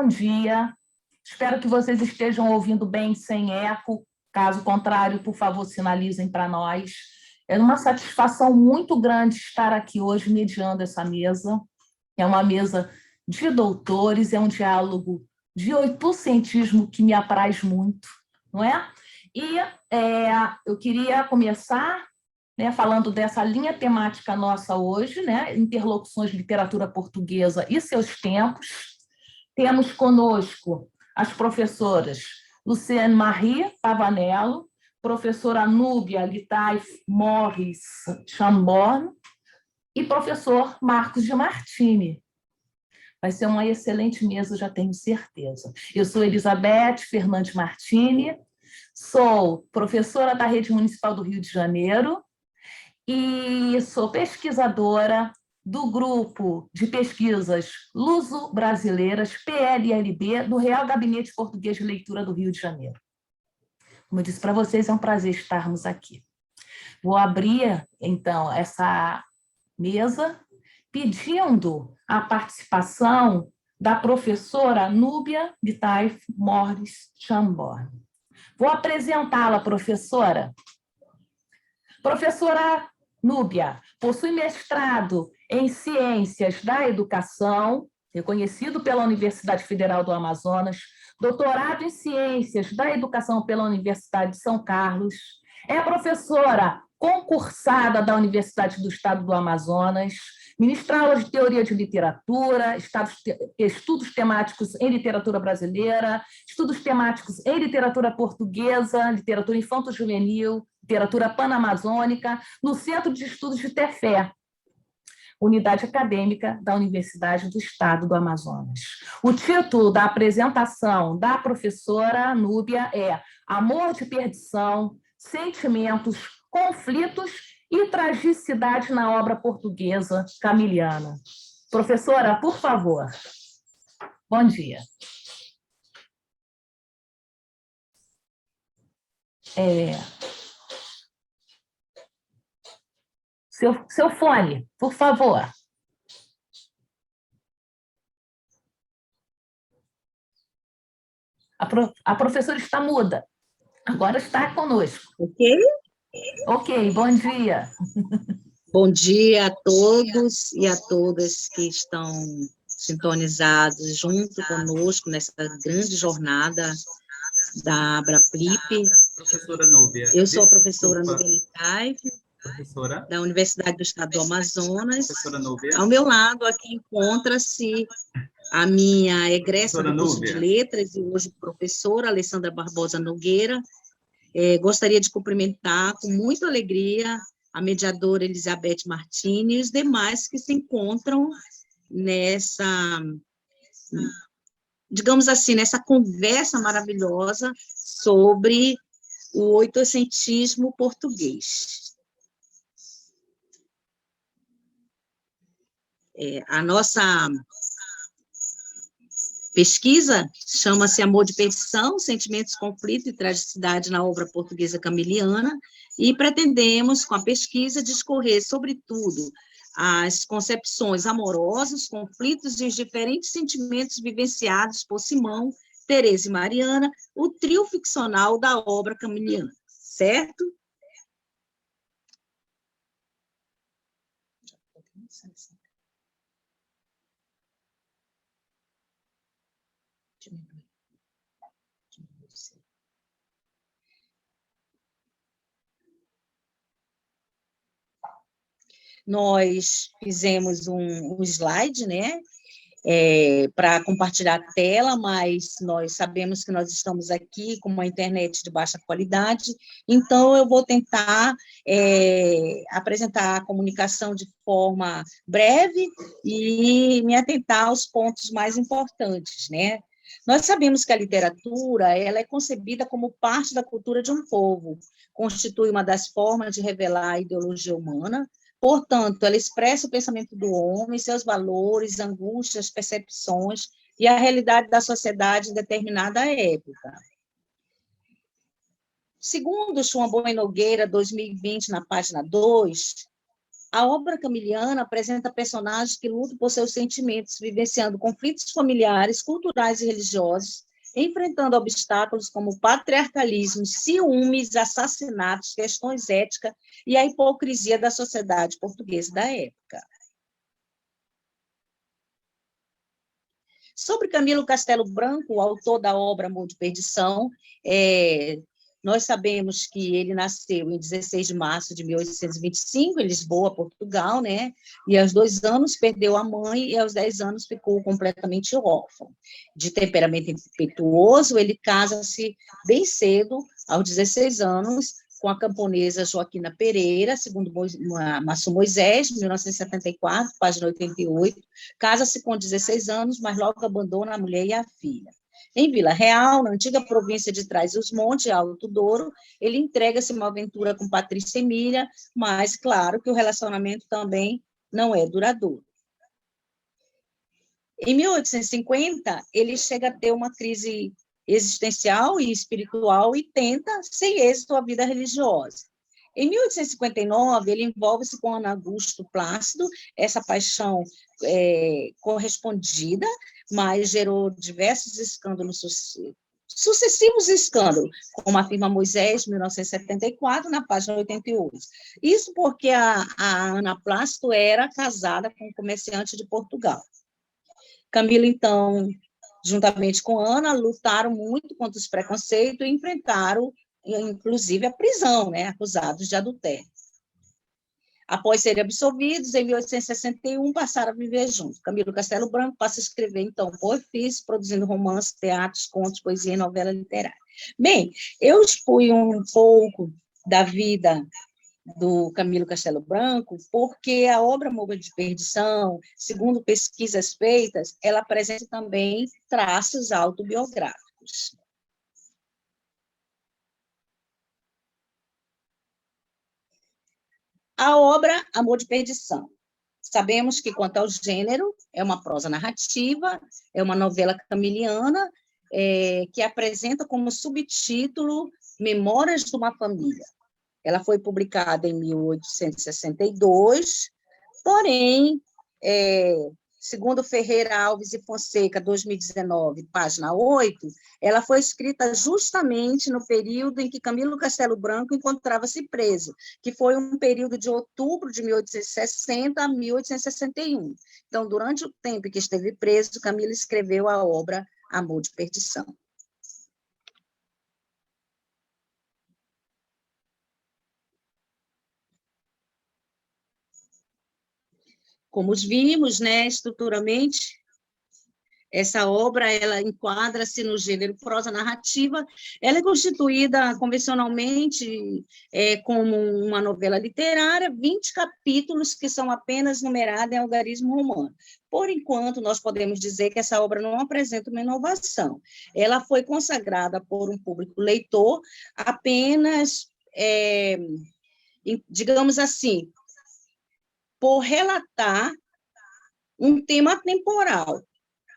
bom dia. Espero que vocês estejam ouvindo bem, sem eco. Caso contrário, por favor, sinalizem para nós. É uma satisfação muito grande estar aqui hoje mediando essa mesa. É uma mesa de doutores, é um diálogo de oitocentismo que me apraz muito, não é? E eu queria começar, né, falando dessa linha temática nossa hoje, né, interlocuções de literatura portuguesa e seus tempos. Temos conosco as professoras Luciane Marie Pavanello, professora Núbia Litaif Morris Chamborne e professor Marcos de Martini. Vai ser uma excelente mesa, já tenho certeza. Eu sou Elizabeth Fernandes Martini, sou professora da Rede Municipal do Rio de Janeiro e sou pesquisadora do grupo de pesquisas luso-brasileiras, PLLB, do Real Gabinete Português de Leitura do Rio de Janeiro. Como eu disse para vocês, é um prazer estarmos aqui. Vou abrir, então, essa mesa pedindo a participação da professora Núbia Litaif Morris Chamborne. Vou apresentá-la, professora. Professora Núbia possui mestrado em Ciências da Educação, reconhecido pela Universidade Federal do Amazonas, doutorado em Ciências da Educação pela Universidade de São Carlos, é professora concursada da Universidade do Estado do Amazonas, ministra aulas de teoria de literatura, estudos temáticos em literatura brasileira, estudos temáticos em literatura portuguesa, literatura infanto-juvenil, literatura panamazônica, no Centro de Estudos de Tefé, unidade acadêmica da Universidade do Estado do Amazonas. O título da apresentação da professora Núbia é Amor de Perdição, Sentimentos, Conflitos e Tragicidade na Obra Portuguesa Camiliana. Professora, por favor. Bom dia. Seu fone, por favor. A professora está muda. Agora está conosco. Ok? Ok, bom dia. Bom dia a todos e a todas que estão sintonizados junto conosco nessa grande jornada da Abraplip. Professora Núbia. Eu sou a professora Núbia Litaif, professora da Universidade do Estado do Amazonas. Professora Núbia. Ao meu lado aqui encontra-se a minha egressa Professora do curso de Núbia. Letras e hoje professora Alessandra Barbosa Nogueira. Gostaria de cumprimentar com muita alegria a mediadora Elizabeth Martini e os demais que se encontram nessa, digamos assim, nessa conversa maravilhosa sobre o oitocentismo português. A nossa pesquisa chama-se Amor de Perdição, Sentimentos, Conflito e Tragicidade na Obra Portuguesa Camiliana, e pretendemos, com a pesquisa, discorrer sobre tudo, as concepções amorosas, conflitos e os diferentes sentimentos vivenciados por Simão, Teresa e Mariana, o trio ficcional da obra camiliana, certo? Nós fizemos um slide, né, para compartilhar a tela, mas nós sabemos que nós estamos aqui com uma internet de baixa qualidade, então eu vou tentar apresentar a comunicação de forma breve e me atentar aos pontos mais importantes, né? Nós sabemos que a literatura, ela é concebida como parte da cultura de um povo, constitui uma das formas de revelar a ideologia humana. Portanto, ela expressa o pensamento do homem, seus valores, angústias, percepções e a realidade da sociedade em determinada época. Segundo João Bueno Nogueira, 2020, na página 2, A obra camiliana apresenta personagens que lutam por seus sentimentos, vivenciando conflitos familiares, culturais e religiosos, enfrentando obstáculos como o patriarcalismo, ciúmes, assassinatos, questões éticas e a hipocrisia da sociedade portuguesa da época. Sobre Camilo Castelo Branco, o autor da obra Amor de Perdição, nós sabemos que ele nasceu em 16 de março de 1825, em Lisboa, Portugal, né? E aos 2 anos perdeu a mãe e aos 10 anos ficou completamente órfão. De temperamento impetuoso, ele casa-se bem cedo, aos 16 anos, com a camponesa Joaquina Pereira, segundo Márcio Moisés, 1974, página 88, casa-se com 16 anos, mas logo abandona a mulher e a filha. Em Vila Real, na antiga província de Trás-os-Montes, Alto Douro, ele entrega-se uma aventura com Patrícia Emília, mas, claro, que o relacionamento também não é duradouro. Em 1850, ele chega a ter uma crise existencial e espiritual e tenta, sem êxito, a vida religiosa. Em 1859, ele envolve-se com Ana Augusto Plácido, essa paixão correspondida, mas gerou diversos escândalos, sucessivos escândalos, como afirma Moisés, 1974, na página 88. Isso porque a Ana Plácido era casada com um comerciante de Portugal. Camilo, então, juntamente com Ana, lutaram muito contra os preconceitos e enfrentaram, inclusive, a prisão, né, acusados de adultério. Após serem absolvidos, em 1861, passaram a viver juntos. Camilo Castelo Branco passa a escrever, então, ofício, produzindo romances, teatros, contos, poesia e novela literária. Bem, eu expus um pouco da vida do Camilo Castelo Branco, porque a obra Amor de Perdição, segundo pesquisas feitas, ela apresenta também traços autobiográficos. A obra Amor de Perdição. Sabemos que, quanto ao gênero, é uma prosa narrativa, é uma novela camiliana, que apresenta como subtítulo Memórias de uma Família. Ela foi publicada em 1862, porém, segundo Ferreira Alves e Fonseca, 2019, página 8, ela foi escrita justamente no período em que Camilo Castelo Branco encontrava-se preso, que foi um período de outubro de 1860 a 1861. Então, durante o tempo que esteve preso, Camilo escreveu a obra Amor de Perdição. Como vimos, né, estruturalmente, essa obra ela enquadra-se no gênero prosa narrativa. Ela é constituída convencionalmente como uma novela literária, 20 capítulos que são apenas numerados em algarismo romano. Por enquanto, nós podemos dizer que essa obra não apresenta uma inovação. Ela foi consagrada por um público leitor apenas, digamos assim, por relatar um tema temporal.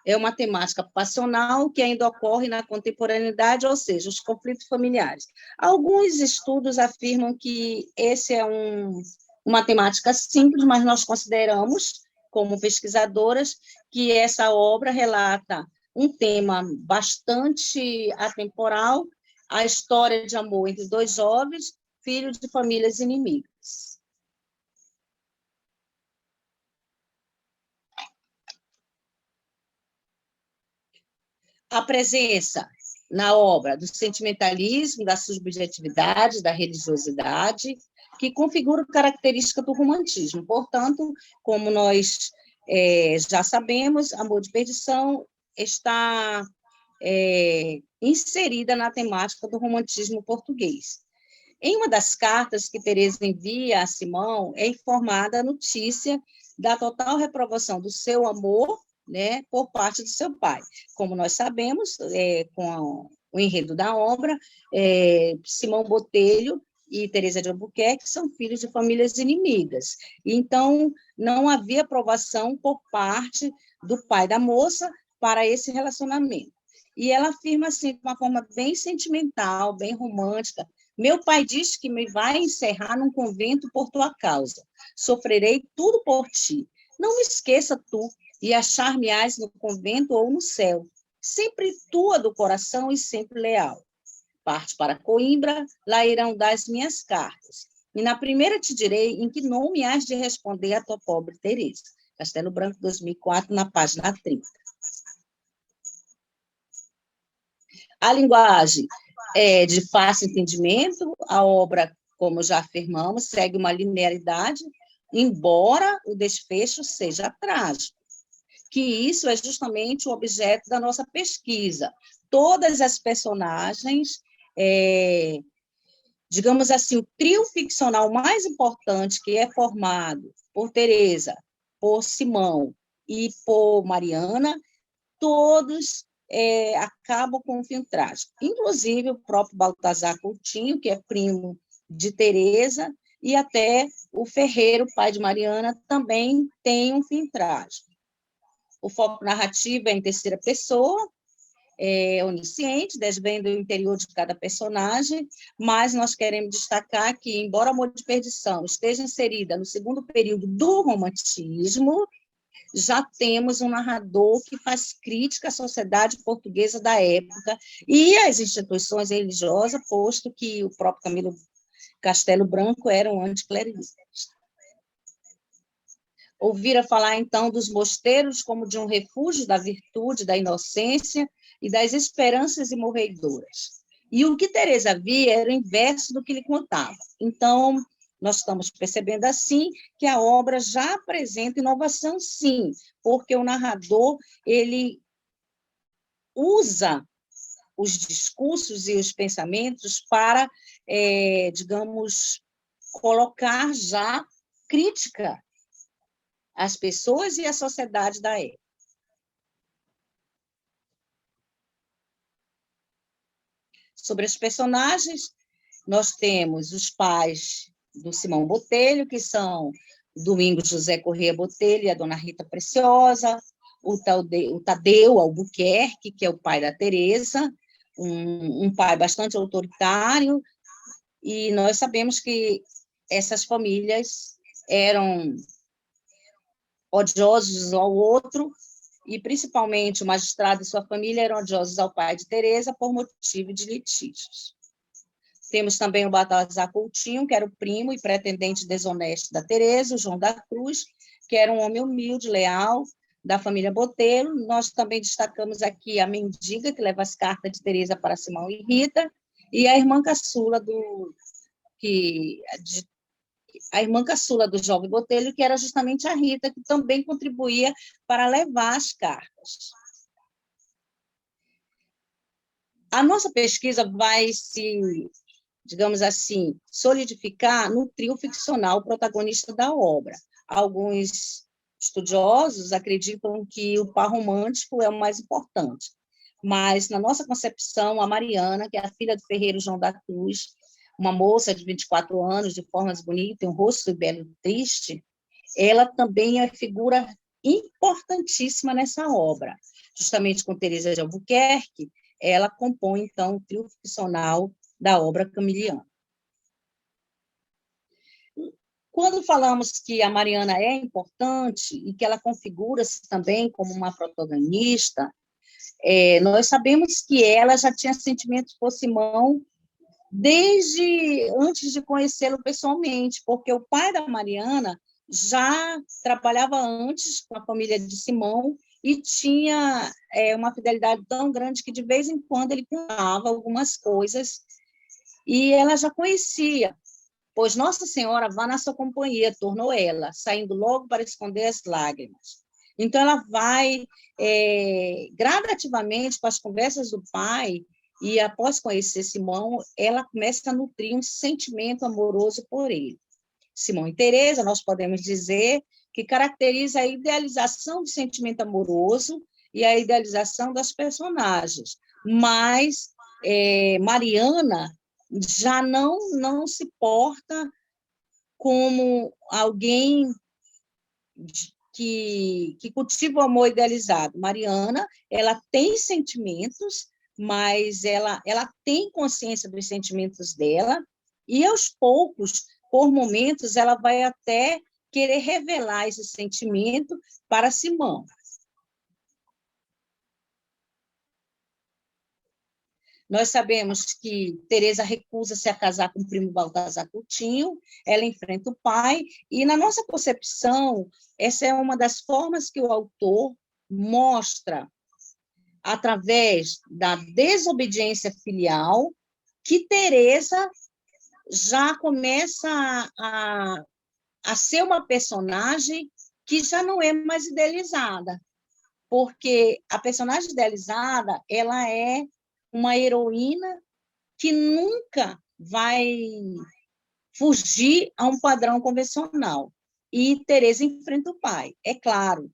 É uma temática passional que ainda ocorre na contemporaneidade, ou seja, os conflitos familiares. Alguns estudos afirmam que esse é uma temática simples, mas nós consideramos, como pesquisadoras, que essa obra relata um tema bastante atemporal, a história de amor entre 2 jovens, filhos de famílias inimigas. A presença na obra do sentimentalismo, da subjetividade, da religiosidade, que configura característica do romantismo. Portanto, como nós já sabemos, Amor de Perdição está inserida na temática do romantismo português. Em uma das cartas que Teresa envia a Simão, é informada a notícia da total reprovação do seu amor, né, por parte do seu pai. Como nós sabemos, com o enredo da obra, Simão Botelho e Teresa de Albuquerque são filhos de famílias inimigas. Então, não havia aprovação por parte do pai da moça para esse relacionamento. e ela afirma assim, de uma forma bem sentimental, bem romântica: meu pai disse que me vai encerrar num convento por tua causa. Sofrerei tudo por ti. Não me esqueça tu, e achar-me-ás no convento ou no céu. Sempre tua do coração e sempre leal. Parte para Coimbra, lá irão dar as minhas cartas. E na primeira te direi em que nome hás de responder à tua pobre Teresa. Castelo Branco, 2004, na página 30. A linguagem é de fácil entendimento, a obra, como já afirmamos, segue uma linearidade, embora o desfecho seja trágico, que isso é justamente o objeto da nossa pesquisa. Todas as personagens, digamos assim, o trio ficcional mais importante, que é formado por Teresa, por Simão e por Mariana, todos acabam com um fim trágico. Inclusive, o próprio Baltazar Coutinho, que é primo de Teresa, e até o Ferreiro, pai de Mariana, também tem um fim trágico. O foco narrativo é em terceira pessoa, onisciente, desvenda o interior de cada personagem, mas nós queremos destacar que, embora Amor de Perdição esteja inserida no segundo período do romantismo, já temos um narrador que faz crítica à sociedade portuguesa da época e às instituições religiosas, posto que o próprio Camilo Castelo Branco era um anticlericista. Ouvira falar, então, dos mosteiros como de um refúgio da virtude, da inocência e das esperanças imorredoras. E o que Teresa via era o inverso do que lhe contava. Então, nós estamos percebendo, assim, que a obra já apresenta inovação, sim, porque o narrador, ele usa os discursos e os pensamentos para, digamos, colocar já crítica às pessoas e à sociedade da época. Sobre os personagens, nós temos os pais do Simão Botelho, que são Domingos José Corrêa Botelho e a dona Rita Preciosa, o Tadeu Albuquerque, que é o pai da Teresa, um pai bastante autoritário, e nós sabemos que essas famílias eram odiosos ao outro, e principalmente o magistrado e sua família eram odiosos ao pai de Teresa por motivo de litígios. Temos também o Baltazar Coutinho, que era o primo e pretendente desonesto da Teresa, o João da Cruz, que era um homem humilde, leal, da família Botelho. Nós também destacamos aqui a mendiga, que leva as cartas de Teresa para Simão e Rita, e a irmã caçula do jovem Botelho, que era justamente a Rita, que também contribuía para levar as cartas. A nossa pesquisa vai se, digamos assim, solidificar no trio ficcional protagonista da obra. Alguns estudiosos acreditam que o par romântico é o mais importante, mas, na nossa concepção, a Mariana, que é a filha do ferreiro João da Cruz, uma moça de 24 anos, de formas bonitas, um rosto belo e triste, ela também é figura importantíssima nessa obra. Justamente com Teresa de Albuquerque, ela compõe, então, o trio ficcional da obra camiliana. Quando falamos que a Mariana é importante e que ela configura-se também como uma protagonista, nós sabemos que ela já tinha sentimentos por Simão desde antes de conhecê-lo pessoalmente, porque o pai da Mariana já trabalhava antes com a família de Simão e tinha uma fidelidade tão grande que, de vez em quando, ele contava algumas coisas e ela já conhecia, pois Nossa Senhora vá na sua companhia, tornou ela, saindo logo para esconder as lágrimas. Então, ela vai gradativamente com as conversas do pai, e após conhecer Simão, ela começa a nutrir um sentimento amoroso por ele. Simão e Teresa, nós podemos dizer que caracteriza a idealização do sentimento amoroso e a idealização das personagens, mas Mariana já não se porta como alguém que cultiva o amor idealizado. Mariana, ela tem sentimentos, mas ela tem consciência dos sentimentos dela, e aos poucos, por momentos, ela vai até querer revelar esse sentimento para Simão. Nós sabemos que Teresa recusa-se a casar com o primo Baltazar Coutinho, ela enfrenta o pai, e, na nossa concepção, essa é uma das formas que o autor mostra, através da desobediência filial, que Teresa já começa a ser uma personagem que já não é mais idealizada, porque a personagem idealizada, ela é uma heroína que nunca vai fugir a um padrão convencional. E Teresa enfrenta o pai. É claro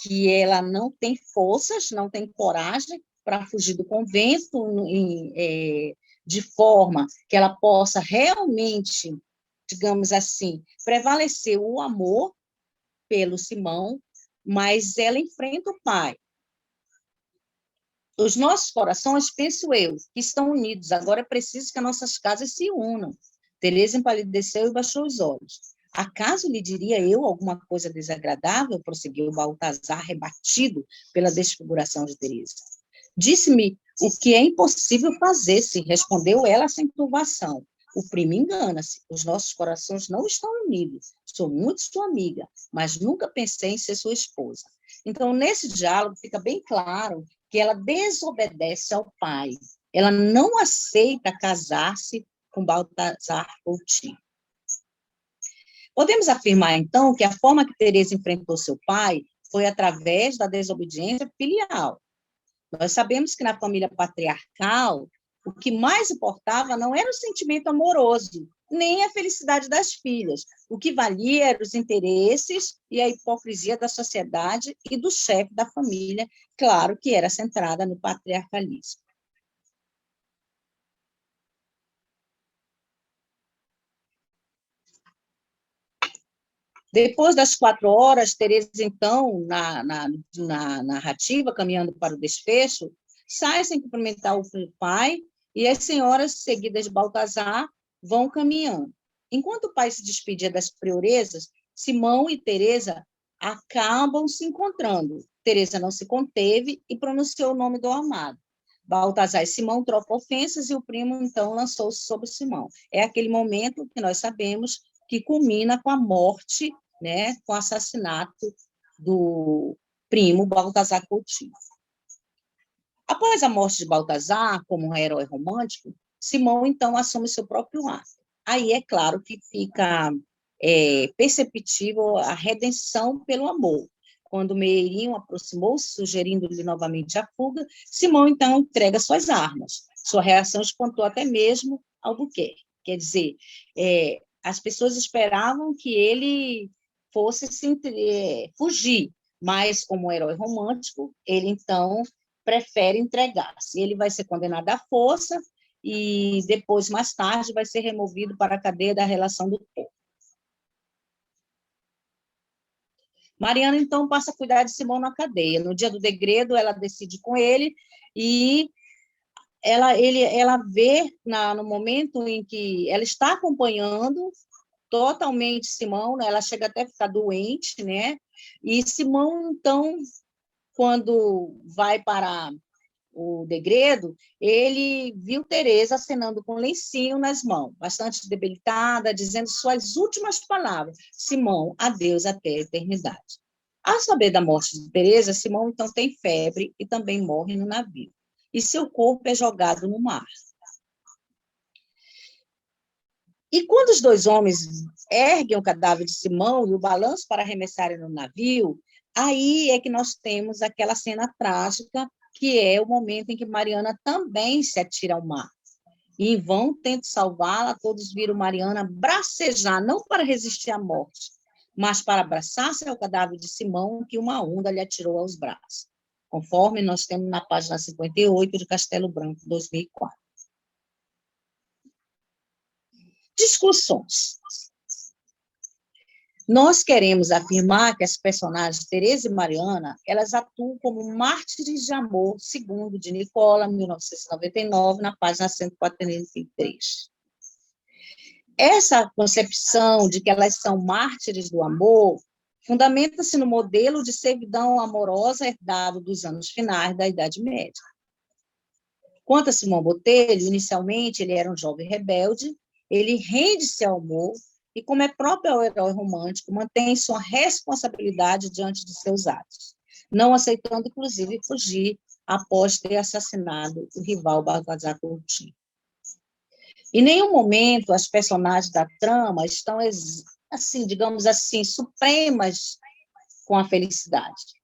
que ela não tem forças, não tem coragem para fugir do convento de forma que ela possa realmente, digamos assim, prevalecer o amor pelo Simão, mas ela enfrenta o pai. Os nossos corações, penso eu, que estão unidos. Agora é preciso que as nossas casas se unam. Teresa empalideceu e baixou os olhos. Acaso lhe diria eu alguma coisa desagradável? Prosseguiu Baltazar, rebatido pela desfiguração de Teresa. Disse-me o que é impossível fazer-se, respondeu ela sem turbação. O primo engana-se, os nossos corações não estão unidos. Sou muito sua amiga, mas nunca pensei em ser sua esposa. Então, nesse diálogo, fica bem claro que ela desobedece ao pai. Ela não aceita casar-se com Baltazar Coutinho. Podemos afirmar, então, que a forma que Teresa enfrentou seu pai foi através da desobediência filial. Nós sabemos que na família patriarcal, o que mais importava não era o sentimento amoroso, nem a felicidade das filhas. O que valia eram os interesses e a hipocrisia da sociedade e do chefe da família, claro que era centrada no patriarcalismo. Depois das 4 horas, Teresa, então, na narrativa, caminhando para o desfecho, sai sem cumprimentar o pai, e as senhoras, seguidas de Baltazar, vão caminhando. Enquanto o pai se despedia das prioresas, Simão e Teresa acabam se encontrando. Teresa não se conteve e pronunciou o nome do amado. Baltazar e Simão trocam ofensas e o primo, então, lançou-se sobre Simão. É aquele momento que nós sabemos que culmina com a morte, né, com o assassinato do primo Baltazar Coutinho. Após a morte de Baltazar, como um herói romântico, Simão, então, assume seu próprio ato. Aí é claro que fica perceptível a redenção pelo amor. Quando Meirinho aproximou-se, sugerindo-lhe novamente a fuga, Simão, então, entrega suas armas. Sua reação espantou até mesmo Albuquerque. Quer dizer, as pessoas esperavam que ele fosse fugir, mas, como herói romântico, ele, então, prefere entregar-se. Ele vai ser condenado à força e depois, mais tarde, vai ser removido para a cadeia da relação do povo. Mariana, então, passa a cuidar de Simão na cadeia. No dia do degredo, ela decide com ele e ela vê, no momento em que ela está acompanhando totalmente Simão, né? Ela chega até a ficar doente, né? E Simão, então, quando vai para o degredo, ele viu Teresa acenando com um lencinho nas mãos, bastante debilitada, dizendo suas últimas palavras: Simão, adeus até a eternidade. Ao saber da morte de Teresa, Simão, então, tem febre e também morre no navio. E seu corpo é jogado no mar. E quando os 2 homens erguem o cadáver de Simão e o balançam para arremessarem no navio, aí é que nós temos aquela cena trágica, que é o momento em que Mariana também se atira ao mar. E em vão tenta salvá-la, todos viram Mariana bracejar, não para resistir à morte, mas para abraçar-se ao cadáver de Simão, que uma onda lhe atirou aos braços, conforme nós temos na página 58 de Castelo Branco, 2004. Discussões. Nós queremos afirmar que as personagens Teresa e Mariana, elas atuam como mártires de amor, segundo de Nicola, 1999, na página 143. Essa concepção de que elas são mártires do amor fundamenta-se no modelo de servidão amorosa herdado dos anos finais da Idade Média. Quanto a Simão Botelho, inicialmente ele era um jovem rebelde, ele rende-se ao amor e, como é próprio ao herói romântico, mantém sua responsabilidade diante de seus atos, não aceitando, inclusive, fugir após ter assassinado o rival Baltazar Coutinho. Em nenhum momento as personagens da trama estão, assim, digamos assim, supremas com a felicidade,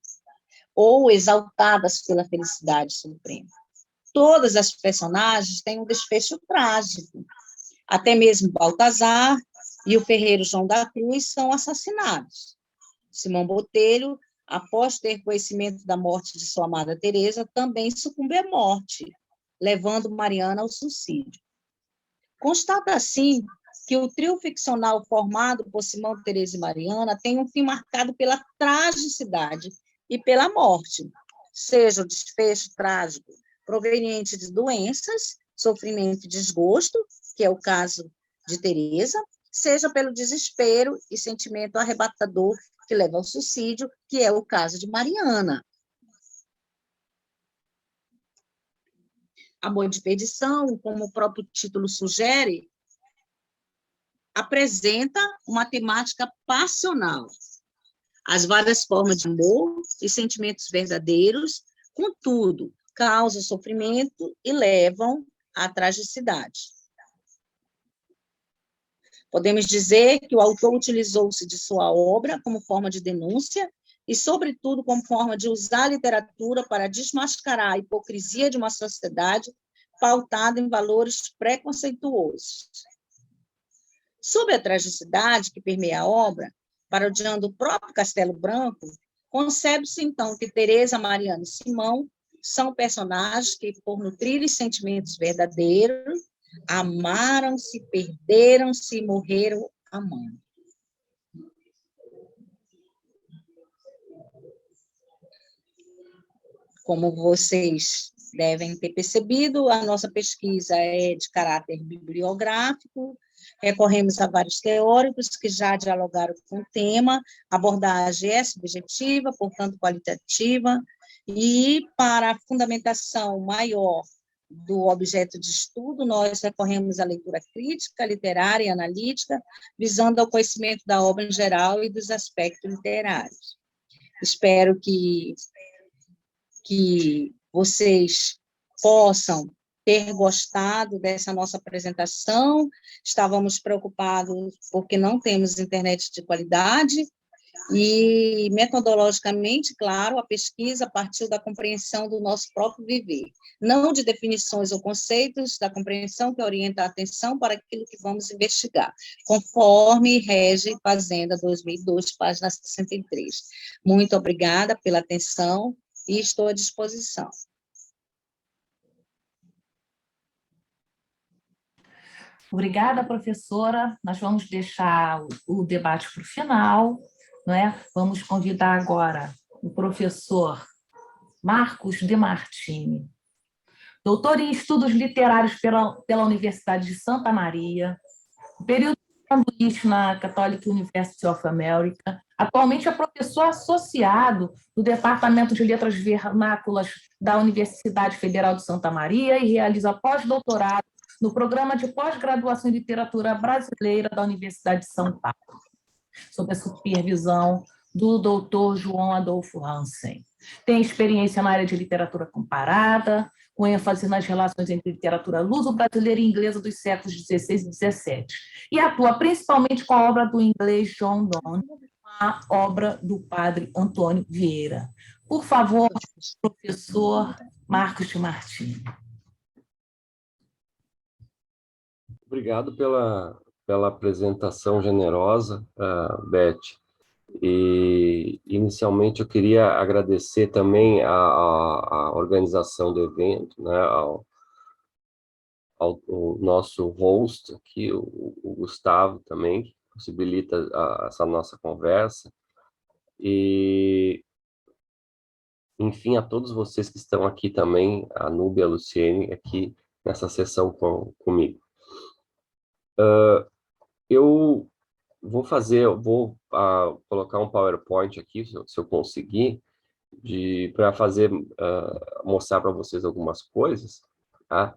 ou exaltadas pela felicidade suprema. Todas as personagens têm um desfecho trágico. Até mesmo Baltazar e o ferreiro João da Cruz são assassinados. Simão Botelho, após ter conhecimento da morte de sua amada Teresa, também sucumbe à morte, levando Mariana ao suicídio. Constata, assim, que o trio ficcional formado por Simão, Teresa e Mariana tem um fim marcado pela tragicidade e pela morte, seja o desfecho trágico proveniente de doenças, sofrimento e desgosto, que é o caso de Teresa, seja pelo desespero e sentimento arrebatador que leva ao suicídio, que é o caso de Mariana. Amor de perdição, como o próprio título sugere, apresenta uma temática passional, as várias formas de amor e sentimentos verdadeiros, contudo, causam sofrimento e levam à tragicidade. Podemos dizer que o autor utilizou-se de sua obra como forma de denúncia e, sobretudo, como forma de usar a literatura para desmascarar a hipocrisia de uma sociedade pautada em valores preconceituosos. Sob a tragicidade que permeia a obra, parodiando o próprio Castelo Branco, concebe-se, então, que Teresa, Mariana e Simão são personagens que, por nutrirem sentimentos verdadeiros, amaram-se, perderam-se e morreram amando. Como vocês devem ter percebido, a nossa pesquisa é de caráter bibliográfico, recorremos a vários teóricos que já dialogaram com o tema, a abordagem é subjetiva, portanto qualitativa, e para a fundamentação maior do objeto de estudo, nós recorremos à leitura crítica, literária e analítica, visando ao conhecimento da obra em geral e dos aspectos literários. Espero que vocês possam ter gostado dessa nossa apresentação. Estávamos preocupados porque não temos internet de qualidade, e, metodologicamente, claro, a pesquisa partiu da compreensão do nosso próprio viver, não de definições ou conceitos, da compreensão que orienta a atenção para aquilo que vamos investigar, conforme rege Fazenda 2002, página 63. Muito obrigada pela atenção e estou à disposição. Obrigada, professora. Nós vamos deixar o debate para o final, não é? Vamos convidar agora o professor Marcos De Martini, doutor em Estudos Literários pela Universidade de Santa Maria, período de sanduíche na Catholic University of America. Atualmente é professor associado do Departamento de Letras Vernáculas da Universidade Federal de Santa Maria e realiza pós-doutorado no Programa de Pós-Graduação em Literatura Brasileira da Universidade de São Paulo, sob a supervisão do doutor João Adolfo Hansen. Tem experiência na área de literatura comparada, com ênfase nas relações entre literatura luso-brasileira e inglesa dos séculos XVI e XVII, e atua principalmente com a obra do inglês John Donne, a obra do padre Antônio Vieira. Por favor, professor Marcos de Martini. Obrigado pela apresentação generosa, Beth. E, inicialmente, eu queria agradecer também a organização do evento, né, ao nosso host aqui, o Gustavo também, possibilita essa nossa conversa. E, enfim, a todos vocês que estão aqui também, a Núbia, a Luciene, aqui nessa sessão comigo. Eu vou colocar um PowerPoint aqui, se eu conseguir, para mostrar para vocês algumas coisas, tá?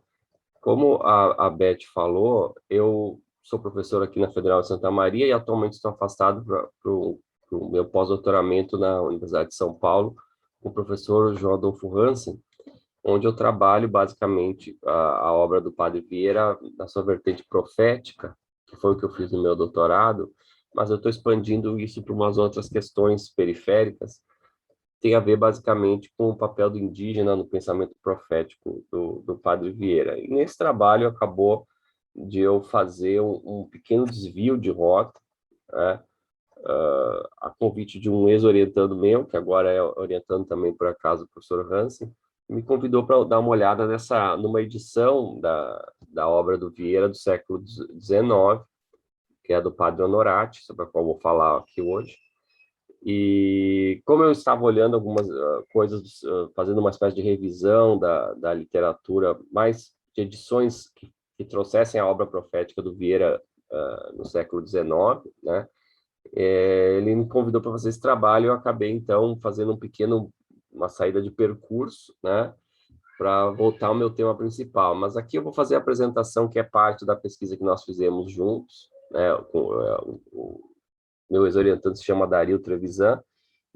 Como a Beth falou, eu sou professor aqui na Federal de Santa Maria e atualmente estou afastado para o meu pós-doutoramento na Universidade de São Paulo, com o professor João Adolfo Hansen, onde eu trabalho basicamente a obra do Padre Vieira na sua vertente profética, que foi o que eu fiz no meu doutorado, mas eu estou expandindo isso para umas outras questões periféricas, tem a ver basicamente com o papel do indígena no pensamento profético do Padre Vieira. E nesse trabalho acabou de eu fazer um pequeno desvio de rota, né, a convite de um ex-orientando meu, que agora é orientando também, por acaso, o professor Hansen, me convidou para dar uma olhada numa edição da obra do Vieira do século XIX, que é do Padre Honorati, sobre a qual vou falar aqui hoje. E como eu estava olhando algumas coisas, fazendo uma espécie de revisão da literatura, mais de edições que trouxessem a obra profética do Vieira no século XIX, né? Ele me convidou para fazer esse trabalho e eu acabei, então, fazendo uma saída de percurso, né? Para voltar ao meu tema principal. Mas aqui eu vou fazer a apresentação que é parte da pesquisa que nós fizemos juntos, né? O meu ex-orientante se chama Dario Trevisan,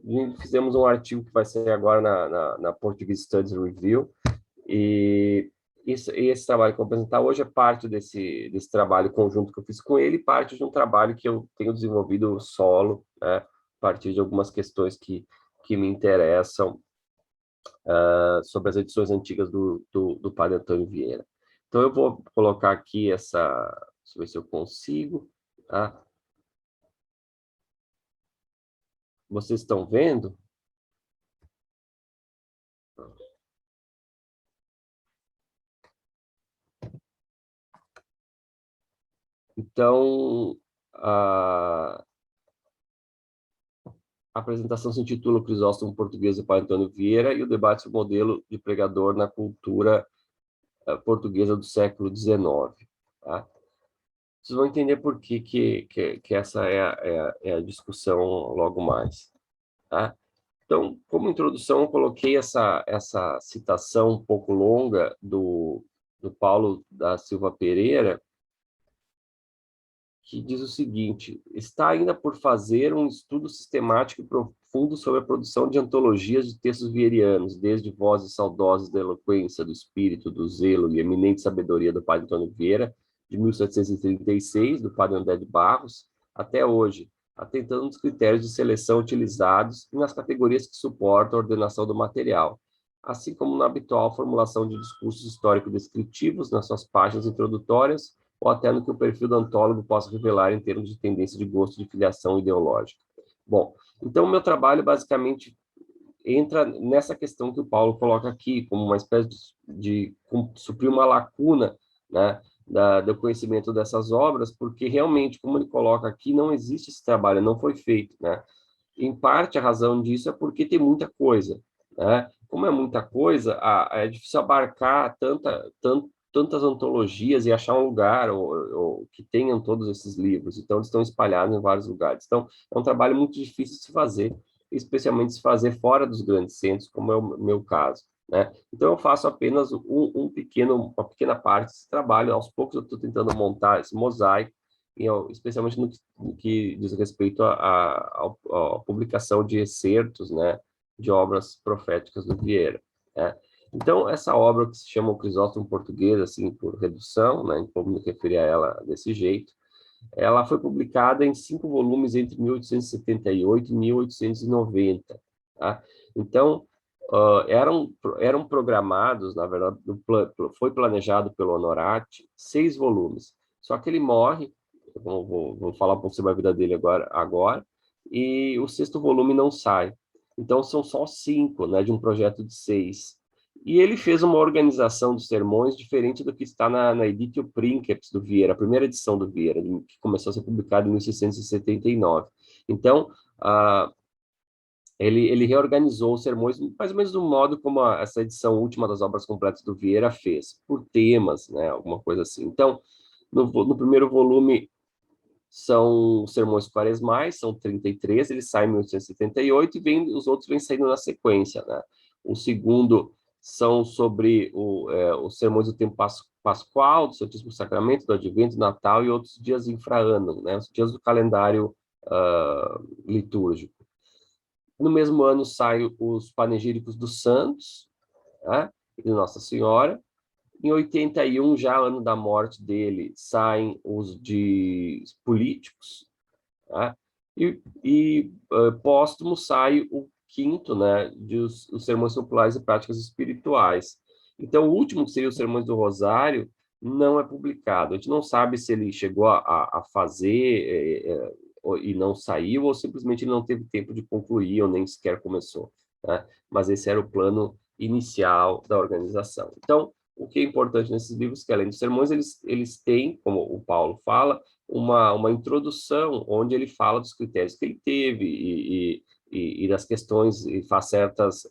e fizemos um artigo que vai sair agora na Portuguese Studies Review, e esse trabalho que eu vou apresentar hoje é parte desse trabalho conjunto que eu fiz com ele, parte de um trabalho que eu tenho desenvolvido solo, né, a partir de algumas questões que me interessam sobre as edições antigas do Padre Antônio Vieira. Então, eu vou colocar aqui deixa eu ver se eu consigo, tá? Vocês estão vendo? Então, a apresentação se intitula O Crisóstomo Português do Padre Antônio Vieira e o debate sobre o modelo de pregador na cultura portuguesa do século XIX. Tá? Vocês vão entender por que essa é a discussão logo mais. Tá? Então, como introdução, eu coloquei essa citação um pouco longa do Paulo da Silva Pereira, que diz o seguinte: está ainda por fazer um estudo sistemático e profundo sobre a produção de antologias de textos vierianos, desde Vozes Saudosas da Eloquência, do Espírito, do Zelo e Eminente Sabedoria do Padre Antônio Vieira, de 1736, do Padre André de Barros, até hoje, atentando nos critérios de seleção utilizados e nas categorias que suportam a ordenação do material, assim como na habitual formulação de discursos histórico-descritivos nas suas páginas introdutórias, ou até no que o perfil do antólogo possa revelar em termos de tendência de gosto de filiação ideológica. Bom, então o meu trabalho basicamente entra nessa questão que o Paulo coloca aqui, como uma espécie de suprir uma lacuna, né, do conhecimento dessas obras, porque realmente, como ele coloca aqui, não existe esse trabalho, não foi feito, né? Em parte, a razão disso é porque tem muita coisa, né? Como é muita coisa, é difícil abarcar tantas antologias e achar um lugar que tenham todos esses livros. Então, eles estão espalhados em vários lugares. Então, é um trabalho muito difícil de se fazer, especialmente se fazer fora dos grandes centros, como é o meu caso, né? Então, eu faço apenas uma pequena parte desse trabalho. Aos poucos, eu estou tentando montar esse mosaico, especialmente no que diz respeito à publicação de excertos, né, de obras proféticas do Vieira, né? Então, essa obra que se chama O Crisóstomo Português, assim, por redução, né, como me referi a ela desse jeito, ela foi publicada em 5 volumes entre 1878 e 1890, tá? Então, eram programados, na verdade, foi planejado pelo Honorati, 6 volumes, só que ele morre, vou falar um pouco sobre a vida dele agora, e o 6º volume não sai. Então, são só 5, né, de um projeto de 6. E ele fez uma organização dos sermões diferente do que está na Editio Princeps do Vieira, a primeira edição do Vieira, que começou a ser publicada em 1679. Então, ele reorganizou os sermões mais ou menos do modo como essa edição última das obras completas do Vieira fez, por temas, né, alguma coisa assim. Então, no primeiro volume são sermões quaresmais, são 33, ele sai em 1878 e os outros vêm saindo na sequência, né? O segundo são sobre os sermões do tempo pascual, do Santíssimo Sacramento, do Advento, do Natal e outros dias infra-ano, né? Os dias do calendário litúrgico. No mesmo ano saem os panegíricos dos santos, né? E de Nossa Senhora. Em 81, já ano da morte dele, saem os de políticos, tá? E póstumo sai o quinto, né, os sermões populares e práticas espirituais. Então, o último, que seria os sermões do Rosário, não é publicado. A gente não sabe se ele chegou a fazer e não saiu, ou simplesmente ele não teve tempo de concluir, ou nem sequer começou, né? Mas esse era o plano inicial da organização. Então, o que é importante nesses livros, que além dos sermões, eles têm, como o Paulo fala, uma introdução onde ele fala dos critérios que ele teve e das questões, e faz certas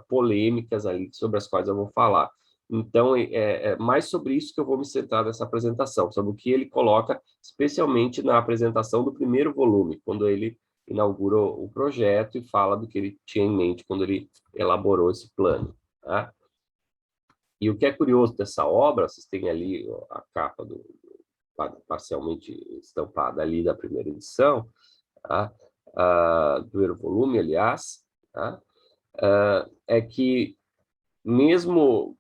polêmicas ali sobre as quais eu vou falar. Então, é mais sobre isso que eu vou me centrar nessa apresentação, sobre o que ele coloca, especialmente na apresentação do primeiro volume, quando ele inaugura o projeto e fala do que ele tinha em mente quando ele elaborou esse plano, tá? E o que é curioso dessa obra, vocês têm ali a capa parcialmente estampada ali da primeira edição, tá? Do primeiro volume, aliás, tá? É que mesmo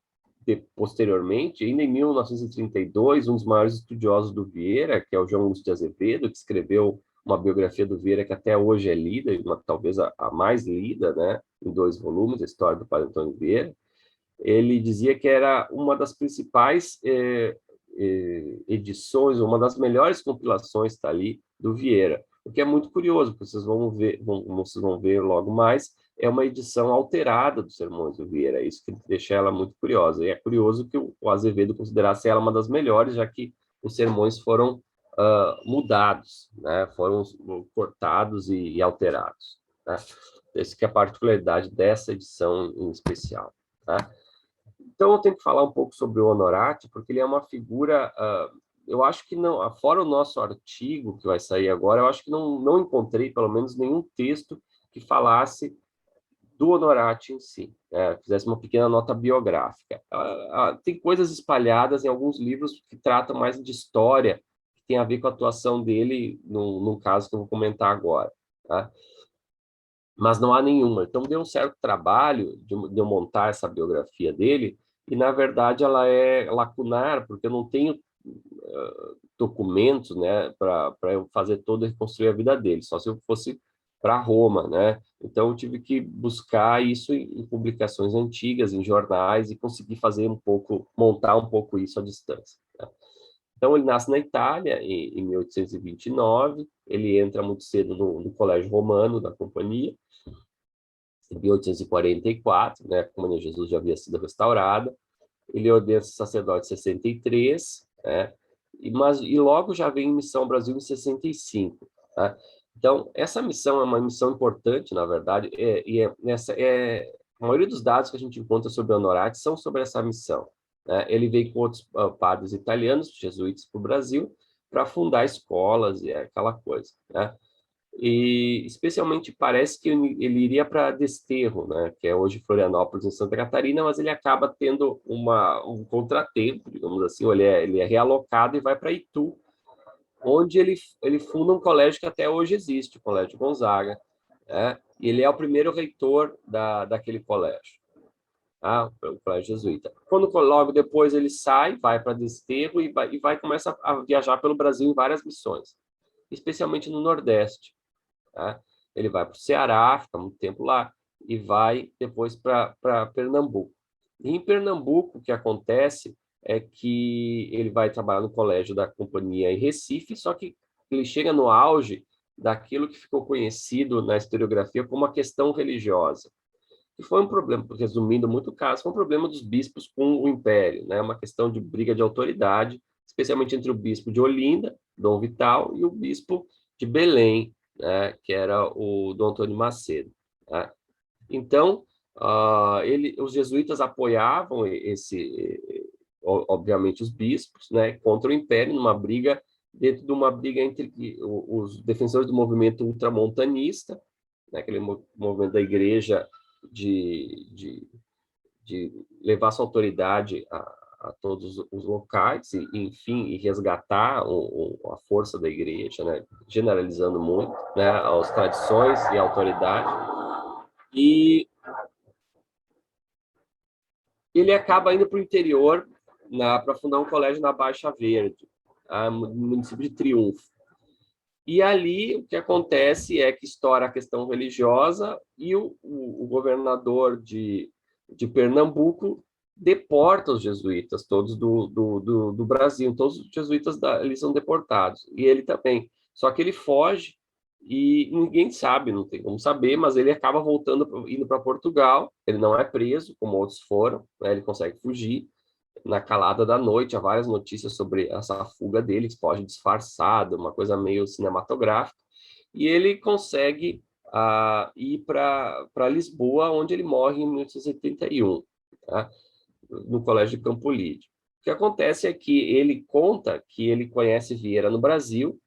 posteriormente, ainda em 1932, um dos maiores estudiosos do Vieira, que é o João Lúcio de Azevedo, que escreveu uma biografia do Vieira que até hoje é lida, talvez a mais lida, né, em 2 volumes, a história do Padre Antônio Vieira. Ele dizia que era uma das principais edições, uma das melhores compilações, está ali, do Vieira. O que é muito curioso, porque vocês vão ver logo mais, é uma edição alterada dos sermões do Vieira, isso que deixa ela muito curiosa. E é curioso que o Azevedo considerasse ela uma das melhores, já que os sermões foram mudados, né? Foram cortados e alterados, né? Essa que é a particularidade dessa edição em especial, tá? Então, eu tenho que falar um pouco sobre o Honorati, porque ele é uma figura, eu acho que não, fora o nosso artigo que vai sair agora, eu acho que não encontrei, pelo menos, nenhum texto que falasse do Honorati em si, né? Fizesse uma pequena nota biográfica. Tem coisas espalhadas em alguns livros que tratam mais de história, que tem a ver com a atuação dele, num caso que eu vou comentar agora, tá? Mas não há nenhuma. Então, deu um certo trabalho de eu montar essa biografia dele, e, na verdade, ela é lacunar, porque eu não tenho documentos, né, para eu fazer toda, reconstruir a vida dele, só se eu fosse para Roma, né? Então, eu tive que buscar isso em publicações antigas, em jornais, e conseguir montar um pouco isso à distância, né? Então, ele nasce na Itália, em 1829, ele entra muito cedo no Colégio Romano da Companhia, em 1844, né, a Companhia de Jesus já havia sido restaurada. Ele ordena-se sacerdote em 63, né, e logo já vem em missão ao Brasil em 65. Tá? Então, essa missão é uma missão importante, na verdade, a maioria dos dados que a gente encontra sobre Honorati são sobre essa missão, né? Ele veio com outros padres italianos, jesuítas, para o Brasil, para fundar escolas e aquela coisa, né? E especialmente parece que ele iria para Desterro, né, que é hoje Florianópolis, em Santa Catarina, mas ele acaba tendo um contratempo, digamos assim, ele é realocado e vai para Itu, onde ele funda um colégio que até hoje existe, o Colégio Gonzaga, né, e ele é o primeiro reitor daquele colégio, tá, o colégio jesuíta. Logo depois ele vai para Desterro e começa a viajar pelo Brasil em várias missões, especialmente no Nordeste. Tá? Ele vai para o Ceará, fica muito tempo lá, e vai depois para Pernambuco. E em Pernambuco, o que acontece é que ele vai trabalhar no colégio da Companhia em Recife, só que ele chega no auge daquilo que ficou conhecido na historiografia como a questão religiosa. que foi um problema, resumindo muito o caso, foi um problema dos bispos com o Império, né? Uma questão de briga de autoridade, especialmente entre o bispo de Olinda, Dom Vital, e o bispo de Belém, né? Que era o Dom Antônio Macedo, né? Então, os jesuítas apoiavam obviamente, os bispos, né, contra o Império, numa briga, dentro de uma briga entre os defensores do movimento ultramontanista, né, aquele movimento da igreja de levar sua autoridade a todos os locais, enfim, e resgatar a força da igreja, né, generalizando muito, né, as tradições e a autoridade. E ele acaba indo para o interior para fundar um colégio na Baixa Verde, no município de Triunfo. E ali o que acontece é que estoura a questão religiosa e o governador de Pernambuco deporta os jesuítas todos do Brasil. Todos os jesuítas eles são deportados, e ele também. Só que ele foge e ninguém sabe, não tem como saber, mas ele acaba voltando, indo para Portugal. Ele não é preso, como outros foram, né? Ele consegue fugir. Na calada da noite, há várias notícias sobre essa fuga dele, que foge disfarçado, uma coisa meio cinematográfica, e ele consegue ir para Lisboa, onde ele morre em 1881, tá? No Colégio de Campolide. O que acontece é que ele conta que ele conhece Vieira no Brasil,